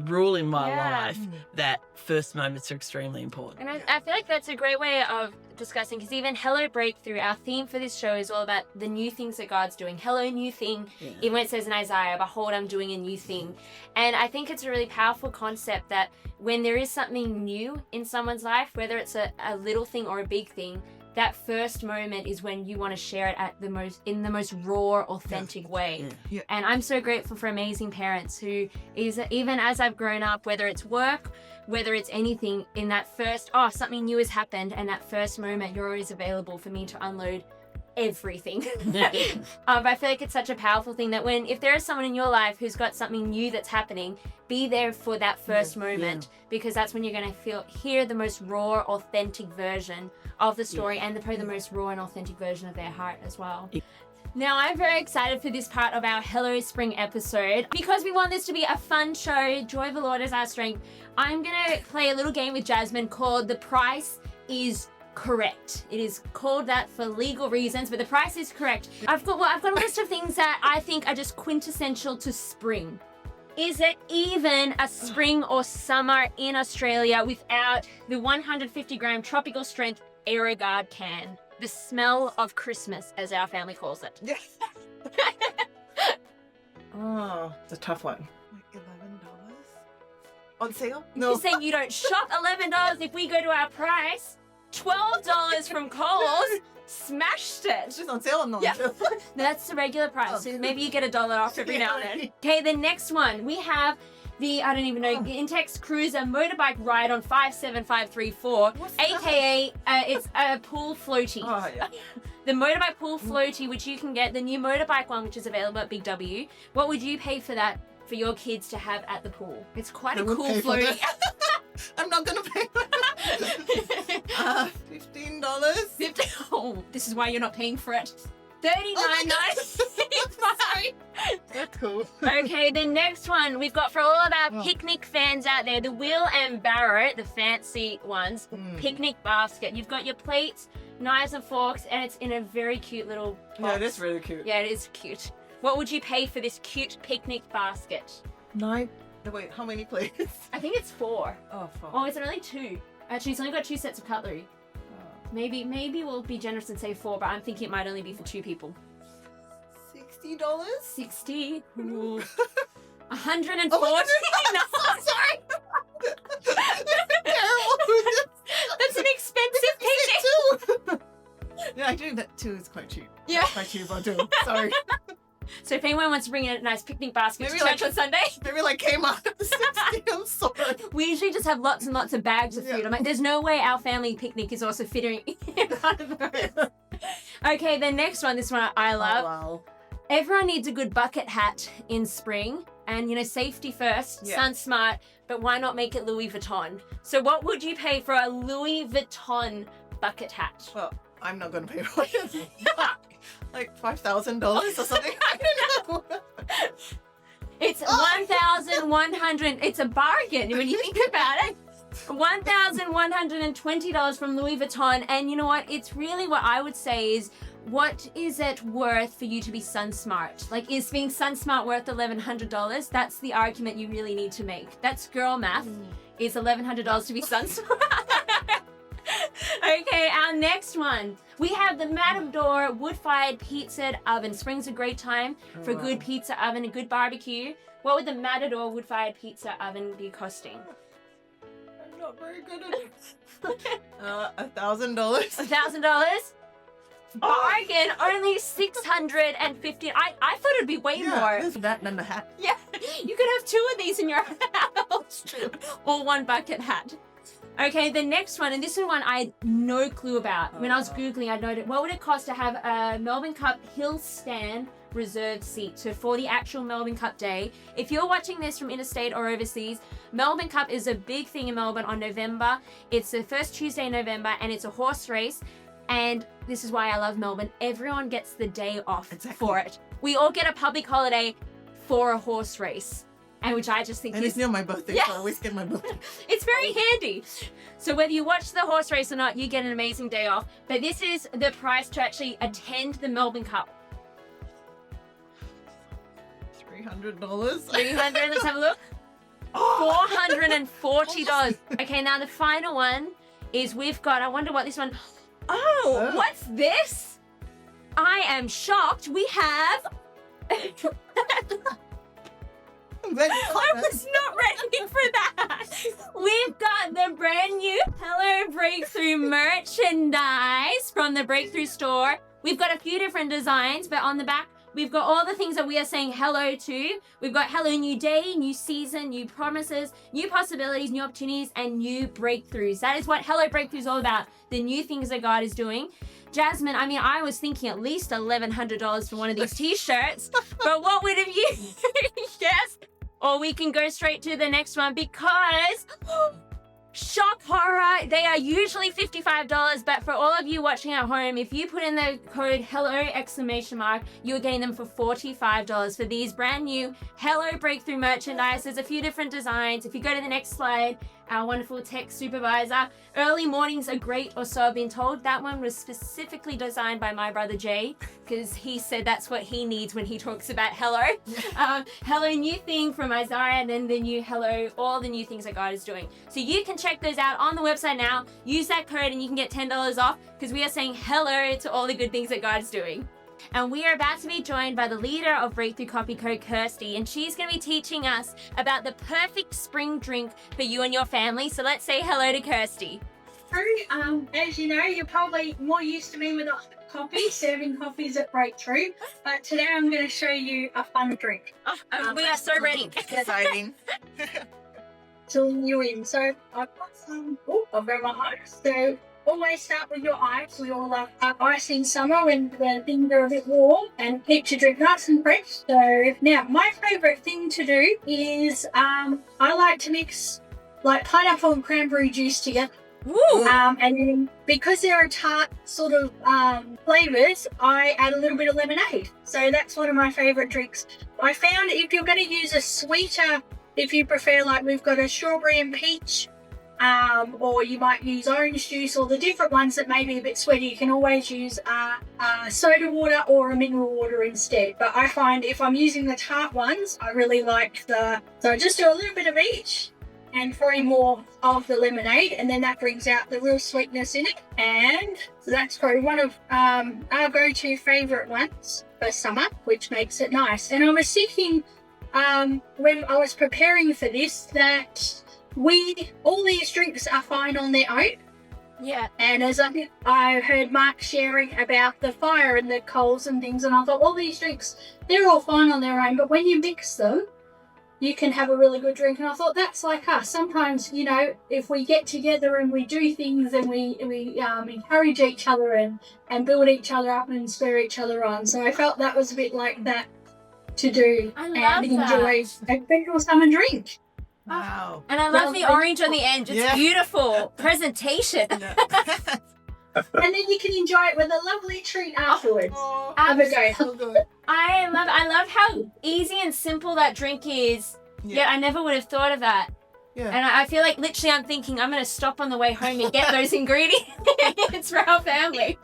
rule in my life that first moments are extremely important. And I feel like that's a great way of discussing, because even Hello Breakthrough, our theme for this show is all about the new things that God's doing. Hello, new thing. Yeah. Even when it says in Isaiah, behold, I'm doing a new thing. And I think it's a really powerful concept that when there is something new in someone's life, whether it's a little thing or a big thing, that first moment is when you want to share it in the most raw, authentic way. Yeah. And I'm so grateful for amazing parents who is, even as I've grown up, whether it's work, whether it's anything, in that first, something new has happened, and that first moment, you're always available for me to unload everything. I feel like it's such a powerful thing that if there is someone in your life who's got something new that's happening, be there for that first moment, because that's when you're going to hear the most raw, authentic version of the story, and probably the most raw and authentic version of their heart as well. Now, I'm very excited for this part of our Hello Spring episode. Because we want this to be a fun show, joy of the Lord is our strength, I'm going to play a little game with Jasmine called The Price is Correct. It is called that for legal reasons, but the price is correct. I've got a list of things that I think are just quintessential to spring. Is it even a spring or summer in Australia without the 150-gram tropical strength Aerogard can? The smell of Christmas, as our family calls it. Yes. Oh, it's a tough one. Like $11 on sale? No. You're saying you don't shop $11 if we go to our price? $12 from Coles. Smashed it. It's just on sale. I'm not. Yeah. No, that's the regular price. So maybe you get $1 off every now and then. Okay, the next one. We have the, I don't even know, Intex Cruiser motorbike ride on 57534, aka it's a pool floaty. Oh, yeah. The motorbike pool floaty, which you can get, the new motorbike one, which is available at Big W. What would you pay for that for your kids to have at the pool? It's quite a cool floaty. I'm not gonna pay for that. $15. Oh, this is why you're not paying for it. $39.95. That's cool. Okay, the next one we've got for all of our picnic fans out there, the Wheel and Barrett, the fancy ones, picnic basket. You've got your plates, knives and forks, and it's in a very cute little box. Yeah, it is really cute. Yeah, it is cute. What would you pay for this cute picnic basket? 9. Wait, how many plates? I think it's 4. Oh, 4. Oh, is it only 2? Actually, it's only got 2 sets of cutlery. Maybe we'll be generous and say 4, but I'm thinking it might only be for 2 people. $60? 60. Ooh. 140. Oh, No, sorry. That's an expensive picnic. Yeah, I do that too. It's quite cheap. Yeah. It's quite cheap, I do. Sorry. So if anyone wants to bring in a nice picnic basket Maybe to church on Sunday, maybe like came out at 60. I'm sorry. we usually just have lots and lots of bags of food. I'm like, there's no way our family picnic is also fitting in one of those. Okay, the next one, this one I love. Oh, wow. Everyone needs a good bucket hat in spring. And, safety first, sun smart, but why not make it Louis Vuitton? So what would you pay for a Louis Vuitton bucket hat? Well, I'm not going to pay for it. Like $5,000 or something. I don't know. It's 1,100. It's a bargain when you think about it. $1,120 from Louis Vuitton. And you know what? It's really what I would say is, what is it worth for you to be sun smart? Like, is being sun smart worth $1,100? That's the argument you really need to make. That's girl math. Is $1,100 to be sun smart? Okay, our next one. We have the Matador wood-fired pizza oven. Spring's a great time for a good pizza oven, a good barbecue. What would the Matador wood-fired pizza oven be costing? I'm not very good at it. $1,000. $1,000? Bargain, only $650. I thought it'd be way more. There's that and the hat. Yeah, you could have 2 of these in your house. Or 1 bucket hat. Okay, the next one, and this is one I had no clue about. When I was Googling, I noted, what would it cost to have a Melbourne Cup hill stand reserved seat? So for the actual Melbourne Cup day, if you're watching this from interstate or overseas, Melbourne Cup is a big thing in Melbourne on November. It's the first Tuesday in November, and it's a horse race. And this is why I love Melbourne. Everyone gets the day off for it. We all get a public holiday for a horse race. And which I just think and is... it's near my birthday, so I always get my birthday. It's very handy. So whether you watch the horse race or not, you get an amazing day off. But this is the price to actually attend the Melbourne Cup. $300. $300, let's have a look. $440. Okay, now the final one is we've got, I wonder what this one... Oh, what's this? I am shocked. We have. I was not ready for that. We've got the brand new Hello Breakthrough merchandise from the Breakthrough store. We've got a few different designs, but on the back, we've got all the things that we are saying hello to. We've got hello new day, new season, new promises, new possibilities, new opportunities, and new breakthroughs. That is what Hello Breakthrough is all about. The new things that God is doing. Jasmine, I mean, I was thinking at least $1,100 for one of these t-shirts, but what would have you guessed? Or we can go straight to the next one because shock horror, they are usually $55, but for all of you watching at home, if you put in the code HELLO! You'll gain them for $45 for these brand new Hello Breakthrough merchandise. There's a few different designs. If you go to the next slide, our wonderful tech supervisor, early mornings are great, or so I've been told. That one was specifically designed by my brother Jay, because he said that's what he needs when he talks about hello. Hello new thing from Isaiah, and then the new hello, all the new things that God is doing. So you can check those out on the website now. Use that code and you can get $10 off, because we are saying hello to all the good things that God is doing. And we are about to be joined by the leader of Breakthrough Coffee Co, Kirsty, and she's going to be teaching us about the perfect spring drink for you and your family. So let's say hello to Kirsty. As you know, you're probably more used to me with a coffee, serving coffees at Breakthrough, but today I'm going to show you a fun drink. We are so ready. Exciting. To you in. So I've got some. Oh, I've got my ice. So always start with your ice. We all love ice in summer when things are a bit warm, and keep your drink nice and fresh. So now my favourite thing to do is I like to mix like pineapple and cranberry juice together. Woo. And then because there are tart sort of flavours, I add a little bit of lemonade. So that's one of my favourite drinks. I found if you're going to use a sweeter, if you prefer, like we've got a strawberry and peach, or you might use orange juice, or the different ones that may be a bit sweeter, you can always use soda water or a mineral water instead. But I find if I'm using the tart ones, I really like so I just do a little bit of each and 3 more of the lemonade, and then that brings out the real sweetness in it. And so that's probably one of our go-to favourite ones for summer, which makes it nice. And I was thinking when I was preparing for this that all these drinks are fine on their own. Yeah. And as I heard Mark sharing about the fire and the coals and things, and I thought all these drinks, they're all fine on their own, but when you mix them, you can have a really good drink. And I thought that's like us. Sometimes, you know, if we get together and we do things and we encourage each other and build each other up and spur each other on. So I felt that was a bit like that to do and enjoy a special summer drink. Wow. And I love the orange on the end. It's beautiful presentation. And then you can enjoy it with a lovely treat afterwards. Have a go. So good. I love how easy and simple that drink is. Yeah, I never would have thought of that. Yeah. And I feel like literally I'm thinking I'm going to stop on the way home and get those ingredients for our family.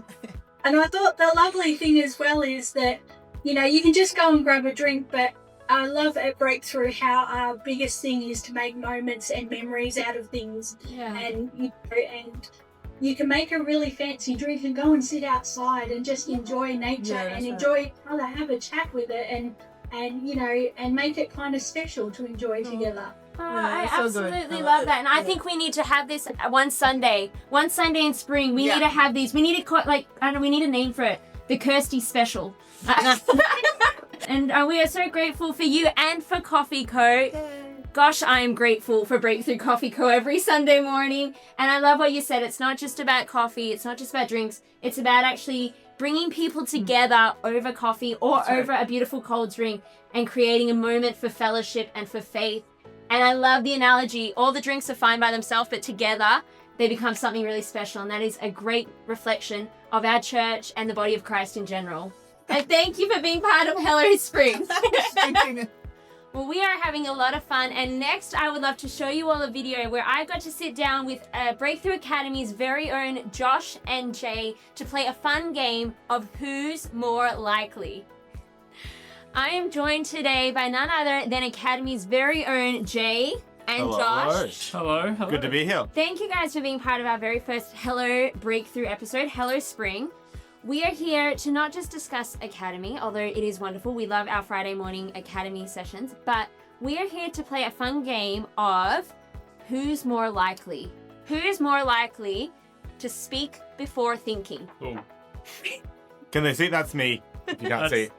And I thought the lovely thing as well is that, you know, you can just go and grab a drink, but I love at Breakthrough how our biggest thing is to make moments and memories out of things. Yeah. And you can make a really fancy drink and go and sit outside and just enjoy nature and enjoy kind of have a chat with it and you know, and make it kind of special to enjoy together. I absolutely love that. And I think we need to have this one Sunday in spring. We need to have these. We need to we need a name for it. The Kirsty Special. And we are so grateful for you and for Coffee Co. Gosh, I am grateful for Breakthrough Coffee Co. every Sunday morning. And I love what you said. It's not just about coffee. It's not just about drinks. It's about actually bringing people together over coffee or over a beautiful cold drink and creating a moment for fellowship and for faith. And I love the analogy. All the drinks are fine by themselves, but together they become something really special. And that is a great reflection of our church and the body of Christ in general. And thank you for being part of Hello Spring. Well, we are having a lot of fun, and next I would love to show you all a video where I got to sit down with Breakthrough Academy's very own Josh and Jay to play a fun game of Who's More Likely. I am joined today by none other than Academy's very own Jay. And Josh. Hello. Good to be here. Thank you guys for being part of our very first Hello Breakthrough episode, Hello Spring. We are here to not just discuss Academy, although it is wonderful. We love our Friday morning Academy sessions, but we are here to play a fun game of Who's More Likely? Who's more likely to speak before thinking? Ooh. Can they see? That's me. You can't see.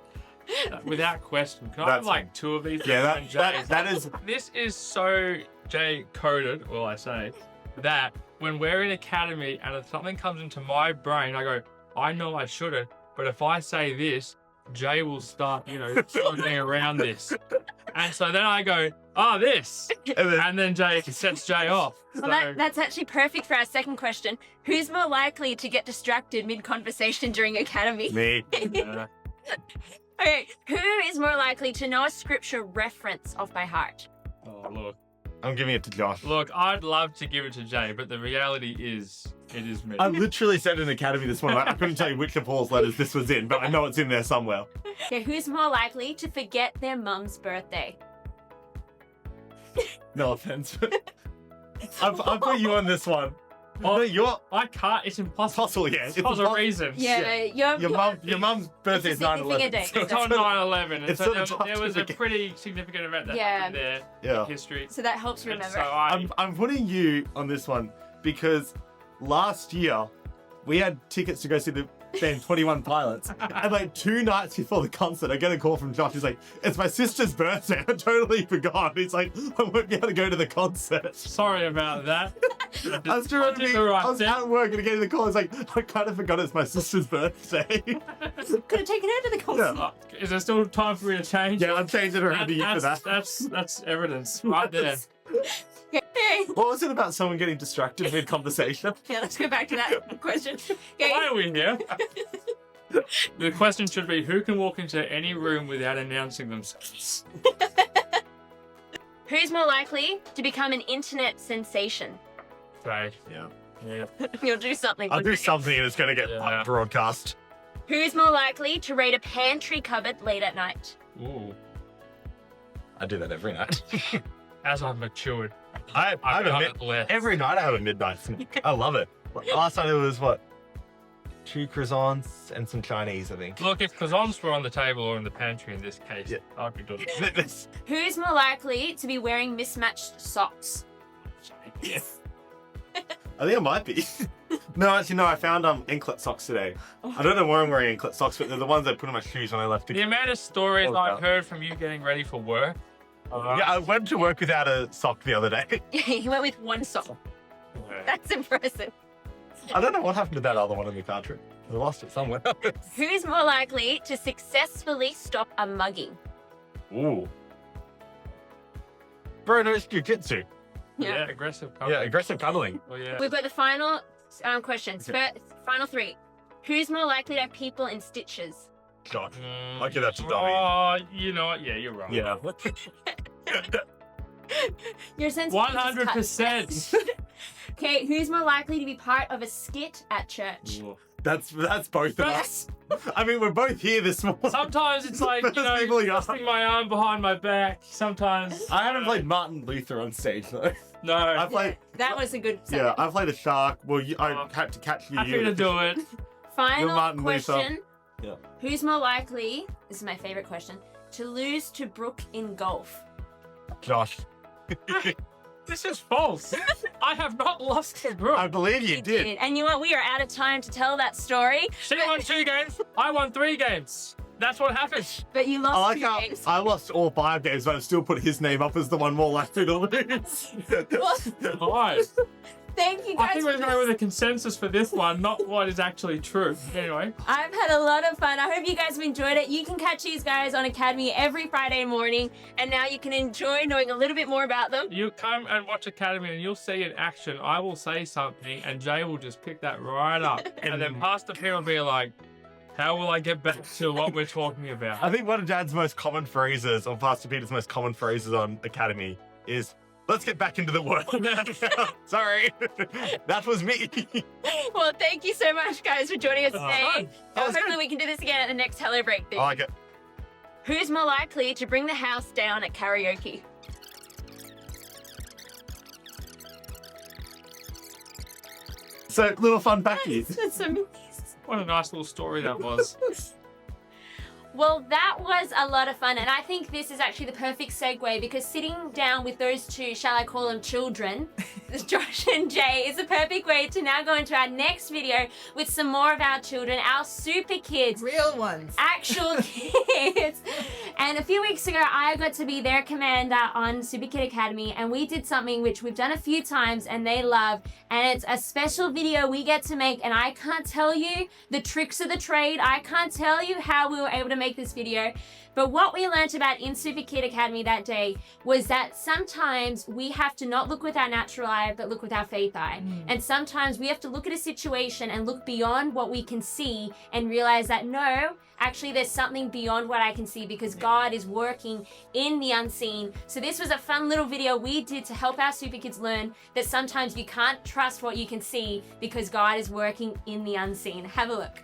Without question. Can I have like two of these? Yeah, that is. This is so J-coded, will I say, that when we're in Academy and if something comes into my brain, I go, I know I shouldn't, but if I say this, Jay will start, something around this. And so then I go, this. And then Jay sets Jay off. Well, that's actually perfect for our second question. Who's more likely to get distracted mid-conversation during Academy? Me. Okay, who is more likely to know a scripture reference off by heart? Oh, look. I'm giving it to Josh. Look, I'd love to give it to Jay, but the reality is, it is me. I literally said in Academy this morning, I couldn't tell you which of Paul's letters this was in, but I know it's in there somewhere. Okay, who's more likely to forget their mum's birthday? No offense. I've put you on this one. I can't. It's impossible. Yeah. It's because of reasons. Yeah, your mum's birthday is 9/11. It's on 9/11. It's so sort of there was a pretty significant event that happened there in history. So that helps you remember. So I'm putting you on this one because last year we had tickets to go see the band 21 Pilots, and like 2 nights before the concert, I get a call from Josh. He's like, "It's my sister's birthday. I totally forgot." He's like, "I won't be able to go to the concert." Sorry about that. I was at work and getting the call. It's like, I kind of forgot it's my sister's birthday. Could have taken her to the concert. Yeah. Is there still time for me to change? Yeah, I'm changing around a year for that. That's evidence right there. What was it about someone getting distracted mid-conversation? Yeah, let's go back to that question. Okay. Why are we here? The question should be, who can walk into any room without announcing themselves? Who's more likely to become an internet sensation? Right. Yeah. You'll do something. I'll do something and it's going to get broadcast. Who's more likely to raid a pantry cupboard late at night? Ooh. I do that every night. As I've matured, I have every night I have a midnight snack. I love it. Last night it was 2 croissants and some Chinese, I think. Look, if croissants were on the table or in the pantry in this case, I'd be doing it. Who's more likely to be wearing mismatched socks? Yes. I think I might be. No, actually, no. I found anklet socks today. I don't know why I'm wearing anklet socks, but they're the ones I put on my shoes when I left. The amount of stories I've heard from you getting ready for work. Yeah, I went to work without a sock the other day. He went with one sock. That's impressive. I don't know what happened to that other one in the country. I lost it somewhere. Who's more likely to successfully stop a mugging? Ooh. Bro knows jiu-jitsu. Yeah, aggressive cuddling. Yeah, aggressive cuddling. Well, yeah. We've got the final questions. Final 3. Who's more likely to have people in stitches? Josh. I'll give that to Dobby. Oh, you know what? Yeah, you're wrong. Yeah. Your sense 100%. Okay, who's more likely to be part of a skit at church? Ooh. That's both of us. I mean, we're both here this morning. Sometimes it's like, twisting my arm behind my back. Sometimes. I haven't played Martin Luther on stage, though. No. I played. That was a good segment. Yeah, I played a shark. Well, I had to catch you. Happy to do it. Final question. Yeah. Who's more likely, this is my favorite question, to lose to Brooke in golf? Josh. This is false. I have not lost to Brooke. I believe you did. And you know what? We are out of time to tell that story. She won 2 games. I won 3 games. That's what happened. But you lost 2 games. I lost all 5 games, but I still put his name up as the one more likely to lose. Why? Thank you guys. I think we're going with a consensus for this one, not what is actually true. Anyway. I've had a lot of fun. I hope you guys have enjoyed it. You can catch these guys on Academy every Friday morning, and now you can enjoy knowing a little bit more about them. You come and watch Academy and you'll see in action. I will say something and Jay will just pick that right up. And then Pastor P will be like, how will I get back to what we're talking about? I think one of Dad's most common phrases, or Pastor Peter's most common phrases on Academy is, let's get back into the world. Sorry, that was me. Well, thank you so much, guys, for joining us today. Hopefully we can do this again at the next Hello Breakthrough. I like it. Who's more likely to bring the house down at karaoke? So, little fun facties. What a nice little story that was. Well, that was a lot of fun, and I think this is actually the perfect segue because sitting down with those two, shall I call them children, Josh and Jay, is a perfect way to now go into our next video with some more of our children, our super kids. Real ones. Actual kids. And a few weeks ago, I got to be their commander on Super Kid Academy, and we did something which we've done a few times and they love, and it's a special video we get to make, and I can't tell you the tricks of the trade. I can't tell you how we were able to make this video, but what we learned about in Super Kid Academy that day was that sometimes we have to not look with our natural eye but look with our faith eye, and sometimes we have to look at a situation and look beyond what we can see and realize that no, actually there's something beyond what I can see because God is working in the unseen. So this was a fun little video we did to help our super kids learn that sometimes you can't trust what you can see because God is working in the unseen. Have a look.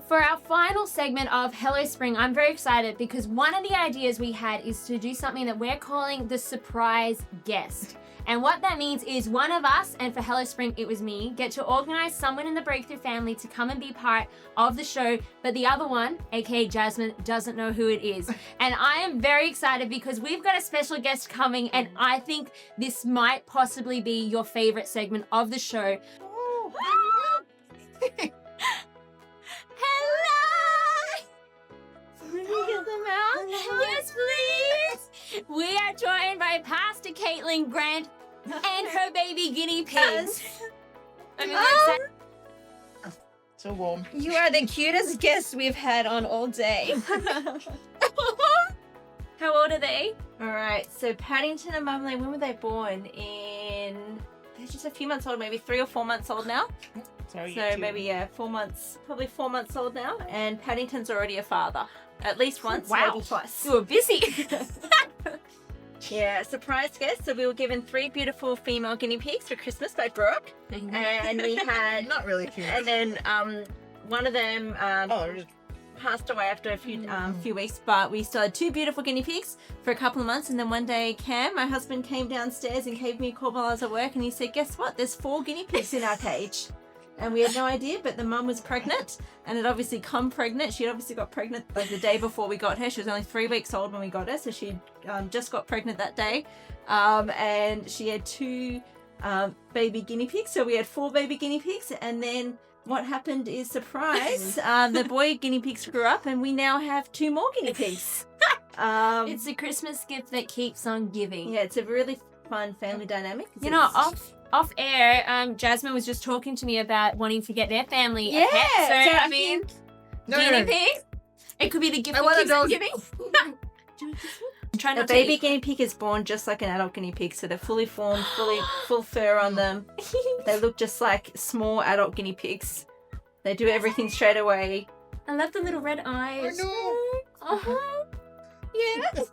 For our final segment of Hello Spring, I'm very excited because one of the ideas we had is to do something that we're calling the surprise guest. And what that means is one of us, and for Hello Spring it was me, get to organize someone in the Breakthrough family to come and be part of the show, but the other one, aka Jasmine, doesn't know who it is. And I am very excited because we've got a special guest coming, and I think this might possibly be your favorite segment of the show. Get them out? Yes, please. We are joined by Pastor Caitlin Grant and her baby guinea pigs. So warm. You are the cutest guest we've had on all day. How old are they? All right, so Paddington and Marmalade, when were they born? They're just a few months old, maybe 3 or 4 months old now. So maybe 4 months, probably 4 months old now. And Paddington's already a father. At least once, maybe twice. You were busy. Yeah, surprise guest. So we were given 3 beautiful female guinea pigs for Christmas by Brooke. And we had... Not really cute. And then one of them passed away after a few weeks, but we still had 2 beautiful guinea pigs for a couple of months. And then one day, Cam, my husband, came downstairs and gave me a call while I was at work, and he said, guess what? There's 4 guinea pigs in our cage. And we had no idea, but the mum was pregnant and had obviously come pregnant. She had obviously got pregnant like the day before we got her. She was only 3 weeks old when we got her, so she just got pregnant that day. And she had 2 baby guinea pigs, so we had 4 baby guinea pigs. And then what happened is, surprise, the boy guinea pigs grew up and we now have 2 more guinea pigs. It's a Christmas gift that keeps on giving. Yeah, it's a really fun family dynamic. You know, off air, Jasmine was just talking to me about wanting to get their family a pet. So I mean, guinea pig. It could be the gift we keep on giving. A baby guinea pig is born just like an adult guinea pig, so they're fully formed, full fur on them. They look just like small adult guinea pigs. They do everything straight away. I love the little red eyes. Yes.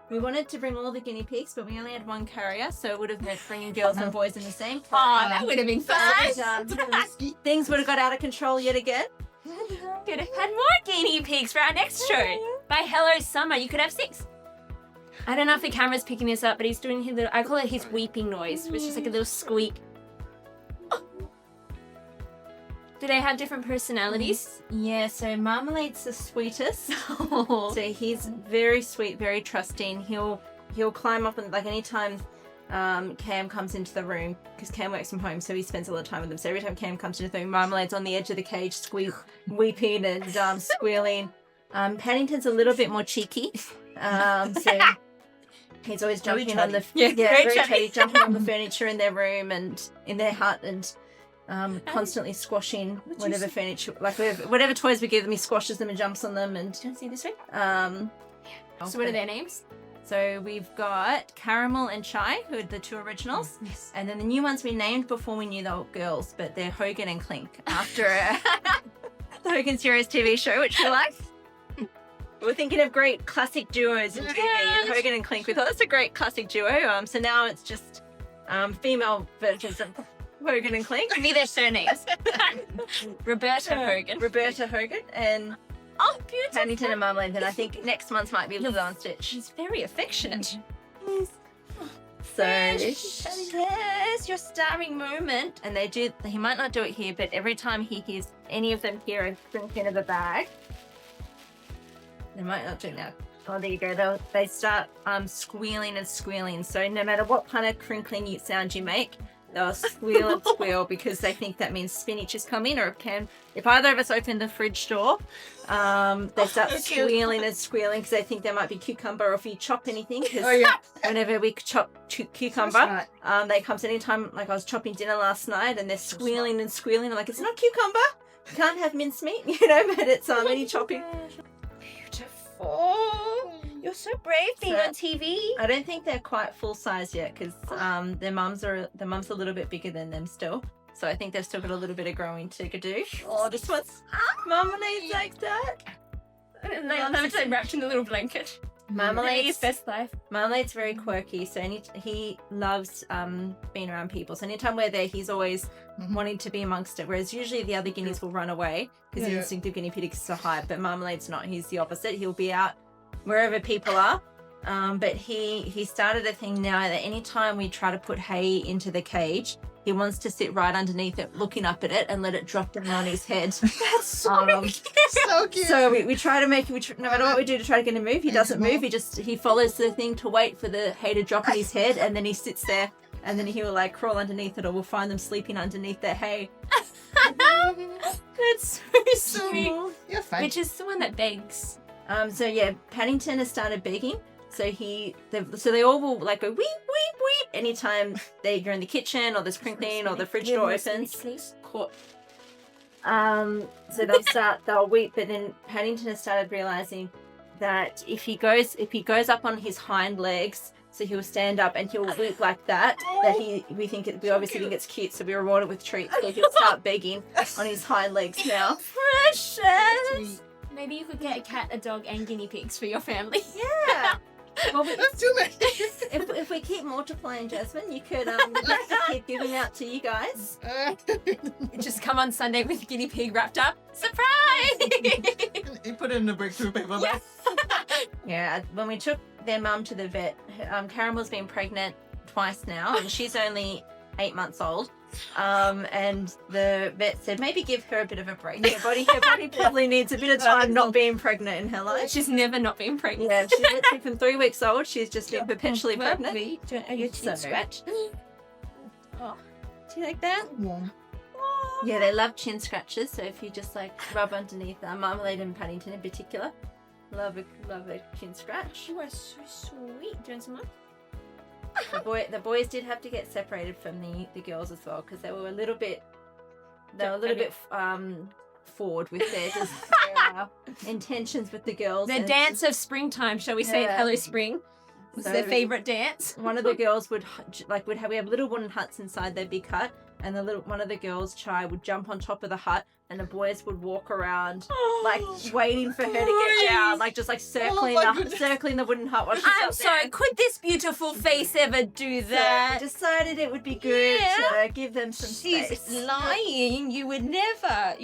We wanted to bring all the guinea pigs, but we only had 1 carrier, so it would have meant bringing girls and boys in the same car. Oh, that would have been fun. Things would have got out of control yet again. Could have had more guinea pigs for our next show. By Hello Summer, you could have 6. I don't know if the camera's picking this up, but he's doing his little, I call it his weeping noise, which is like a little squeak. Do they have different personalities? Yeah, so Marmalade's the sweetest. So he's very sweet, very trusting. He'll climb up and like anytime Cam comes into the room, because Cam works from home, so he spends a lot of time with them. So every time Cam comes into the room, Marmalade's on the edge of the cage, weeping and squealing. Paddington's a little bit more cheeky. So he's always jumping on the very chatty, jumping on the furniture in their room and in their hut and constantly squashing whatever furniture, like whatever toys we give him, he squashes them and jumps on them. And Can I see this way? So what are their names? So we've got Caramel and Chai, who are the two originals. Yes. And then the new ones we named before we knew they were girls, but they're Hogan and Clink, after the Hogan Serious TV show, which we like. We're thinking of great classic duos in TV, and Hogan and Clink. We thought that's a great classic duo. So now it's just female versions of Hogan and Clink. Give me their surnames. Roberta Hogan, and beautiful. Paddington and Marmalade. Then I think next month might be Lilo and Stitch. She's very affectionate. So Yes, your starring moment. and he might not do it here, but every time he hears any of them hear a crinkling of a bag, they might not do it now. Oh, there you go. They start squealing and squealing. So no matter what kind of crinkling sound you make, they'll squeal and squeal because they think that means spinach is coming. Or if either of us open the fridge door, they start squealing and squealing because they think there might be cucumber. Or if you chop anything, because whenever we chop cucumber, they come anytime. Like I was chopping dinner last night, and they're squealing and squealing. I'm like, it's not cucumber. You can't have mincemeat, but it's any chopping. Oh, you're so brave being on TV. I don't think they're quite full size yet because their mum's a little bit bigger than them still. So I think they've still got a little bit of growing to do. Oh, this one's Marmalade's like that. And they all have it wrapped in the little blanket. Marmalade's best life. Marmalade's very quirky, so he loves being around people. So anytime we're there, he's always wanting to be amongst it. Whereas usually the other guineas will run away because the instinctive guinea pig is to hide. But Marmalade's not. He's the opposite. He'll be out wherever people are. But he started a thing now that anytime we try to put hay into the cage, he wants to sit right underneath it, looking up at it, and let it drop down on his head. That's so cute. So cute. So we try to make him, no matter what we do to try to get him to move, he doesn't move. He follows the thing to wait for the hay to drop on his head, and then he sits there, and then he will like crawl underneath it, or we'll find them sleeping underneath their hay. That's so sweet. You're fine. Which is the one that begs. So yeah, Paddington has started begging. So they all will like go weep, weep, weep anytime they're in the kitchen or there's crinkling or the fridge door opens. Please. So they'll weep, but then Paddington has started realizing that if he goes up on his hind legs, so he'll stand up and he'll weep like that. We obviously think it's cute, so we reward it with treats. So he'll start begging on his hind legs now. Precious. Maybe you could get a cat, a dog, and guinea pigs for your family. Yeah. Well, That's too many. if we keep multiplying, Jasmine, you could keep giving out to you guys. Just come on Sunday with guinea pig wrapped up. Surprise! You put it in a breakthrough paper bag. Yeah, when we took their mum to the vet, Caramel's been pregnant twice now, and she's only 8 months old. And the vet said maybe give her a bit of a break. Her body probably needs a bit of time not being pregnant in her life. She's never not been pregnant. Yeah, she's literally from 3 weeks old. She's just been perpetually pregnant. Are you scratch? Oh, do you like that? Yeah. Yeah, they love chin scratches. So if you just like rub underneath Marmalade and Paddington in particular, love a chin scratch. You are so sweet. Do you want some more? The boys did have to get separated from the girls as well because they were a little bit forward with their intentions with the girls. Their dance of springtime, shall we say it? Hello Spring. Was their favourite dance. One of the girls we have little wooden huts inside their big hut, and one of the girls, Chai, would jump on top of the hut, and the boys would walk around like waiting for her to get down, like just like circling the wooden hut while she's I'm up sorry, there. could this beautiful face ever do that? So we decided it would be good to give them some space. She's lying. You would never.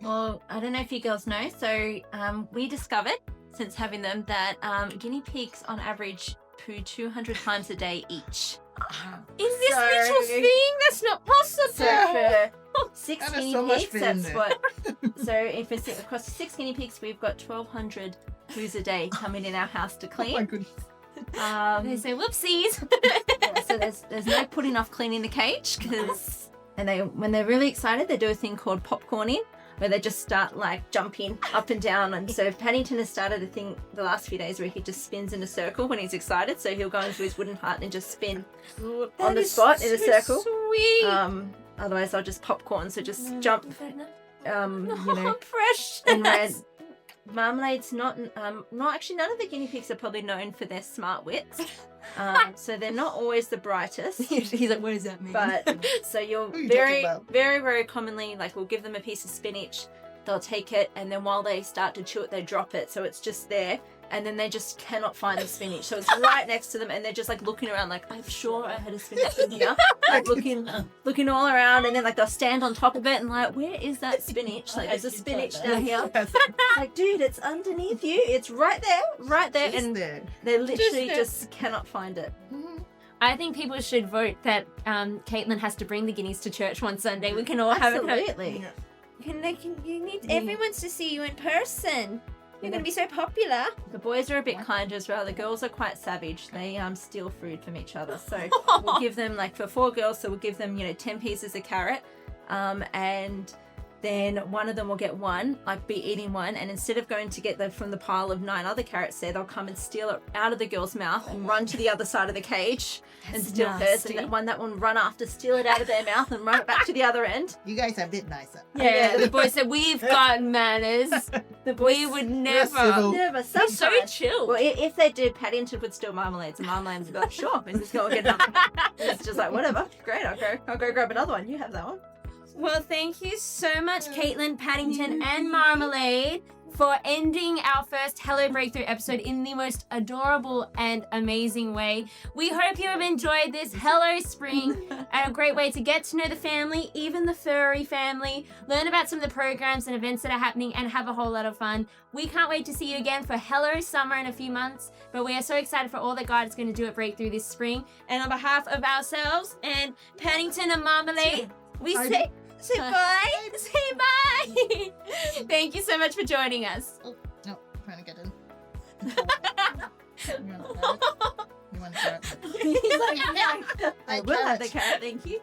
Well, I don't know if you girls know, so we discovered since having them that guinea pigs on average poo 200 times a day each. In this little thing? That's not possible. So 6 That is guinea so much pigs. food That's in there. what. So if it's across 6 guinea pigs, we've got 1,200 poos a day coming in our house to Oh my clean. goodness. They say whoopsies. Yeah, so there's no putting off cleaning the cage because when they're really excited, they do a thing called popcorning, where they just start like jumping up and down. And so Paddington has started a thing the last few days where he just spins in a circle when he's excited. So he'll go into his wooden hut and just spin on the spot in a circle. Sweet. Otherwise I'll just popcorn, so just jump. You know, Precious. and red. Marmalade's not actually, none of the guinea pigs are probably known for their smart wits. So they're not always the brightest. He's like, what does that mean? But so you'll Who are you very, talking about? very, very commonly, like we'll give them a piece of spinach, they'll take it, and then while they start to chew it, they drop it, so it's just there, and then they just cannot find the spinach. So it's right next to them, and they're just like looking around, like, I'm sure I had a spinach in here. Like looking all around, and then like they'll stand on top of it and like, where is that spinach? Like, there's a spinach down here. Like, dude, it's underneath you. It's right there, Just and there. they literally just cannot find it. I think people should vote that Caitlin has to bring the guineas to church one Sunday. We can all have it. Absolutely. You need everyone to see you in person. You're going to be so popular. The boys are a bit kinder as well. The girls are quite savage. They steal food from each other. So we'll give them, like, for 4 girls, so we'll give them, 10 pieces of carrot. And then one of them will get one, like be eating one, and instead of going to get them from the pile of 9 other carrots there, they'll come and steal it out of the girl's mouth and run to the other side of the cage and steal hers. And that one run after, steal it out of their mouth and run it back to the other end. You guys are a bit nicer. Yeah, the boys said, we've got manners. We would civil. never. So chill. Well, if they did, Paddington would steal marmalades, and Marmalade would be like, sure, and just go and get another. It's just like, whatever, great, I'll go grab another one. You have that one. Well, thank you so much, Caitlin, Paddington, and Marmalade, for ending our first Hello Breakthrough episode in the most adorable and amazing way. We hope you have enjoyed this Hello Spring, and a great way to get to know the family, even the furry family, learn about some of the programs and events that are happening, and have a whole lot of fun. We can't wait to see you again for Hello Summer in a few months, but we are so excited for all that God is going to do at Breakthrough this spring. And on behalf of ourselves and Paddington and Marmalade, we say... Say bye. Say bye. Thank you so much for joining us. Oh, no, I'm trying to get in. You want a carrot? He's like, I will have the carrot, thank you.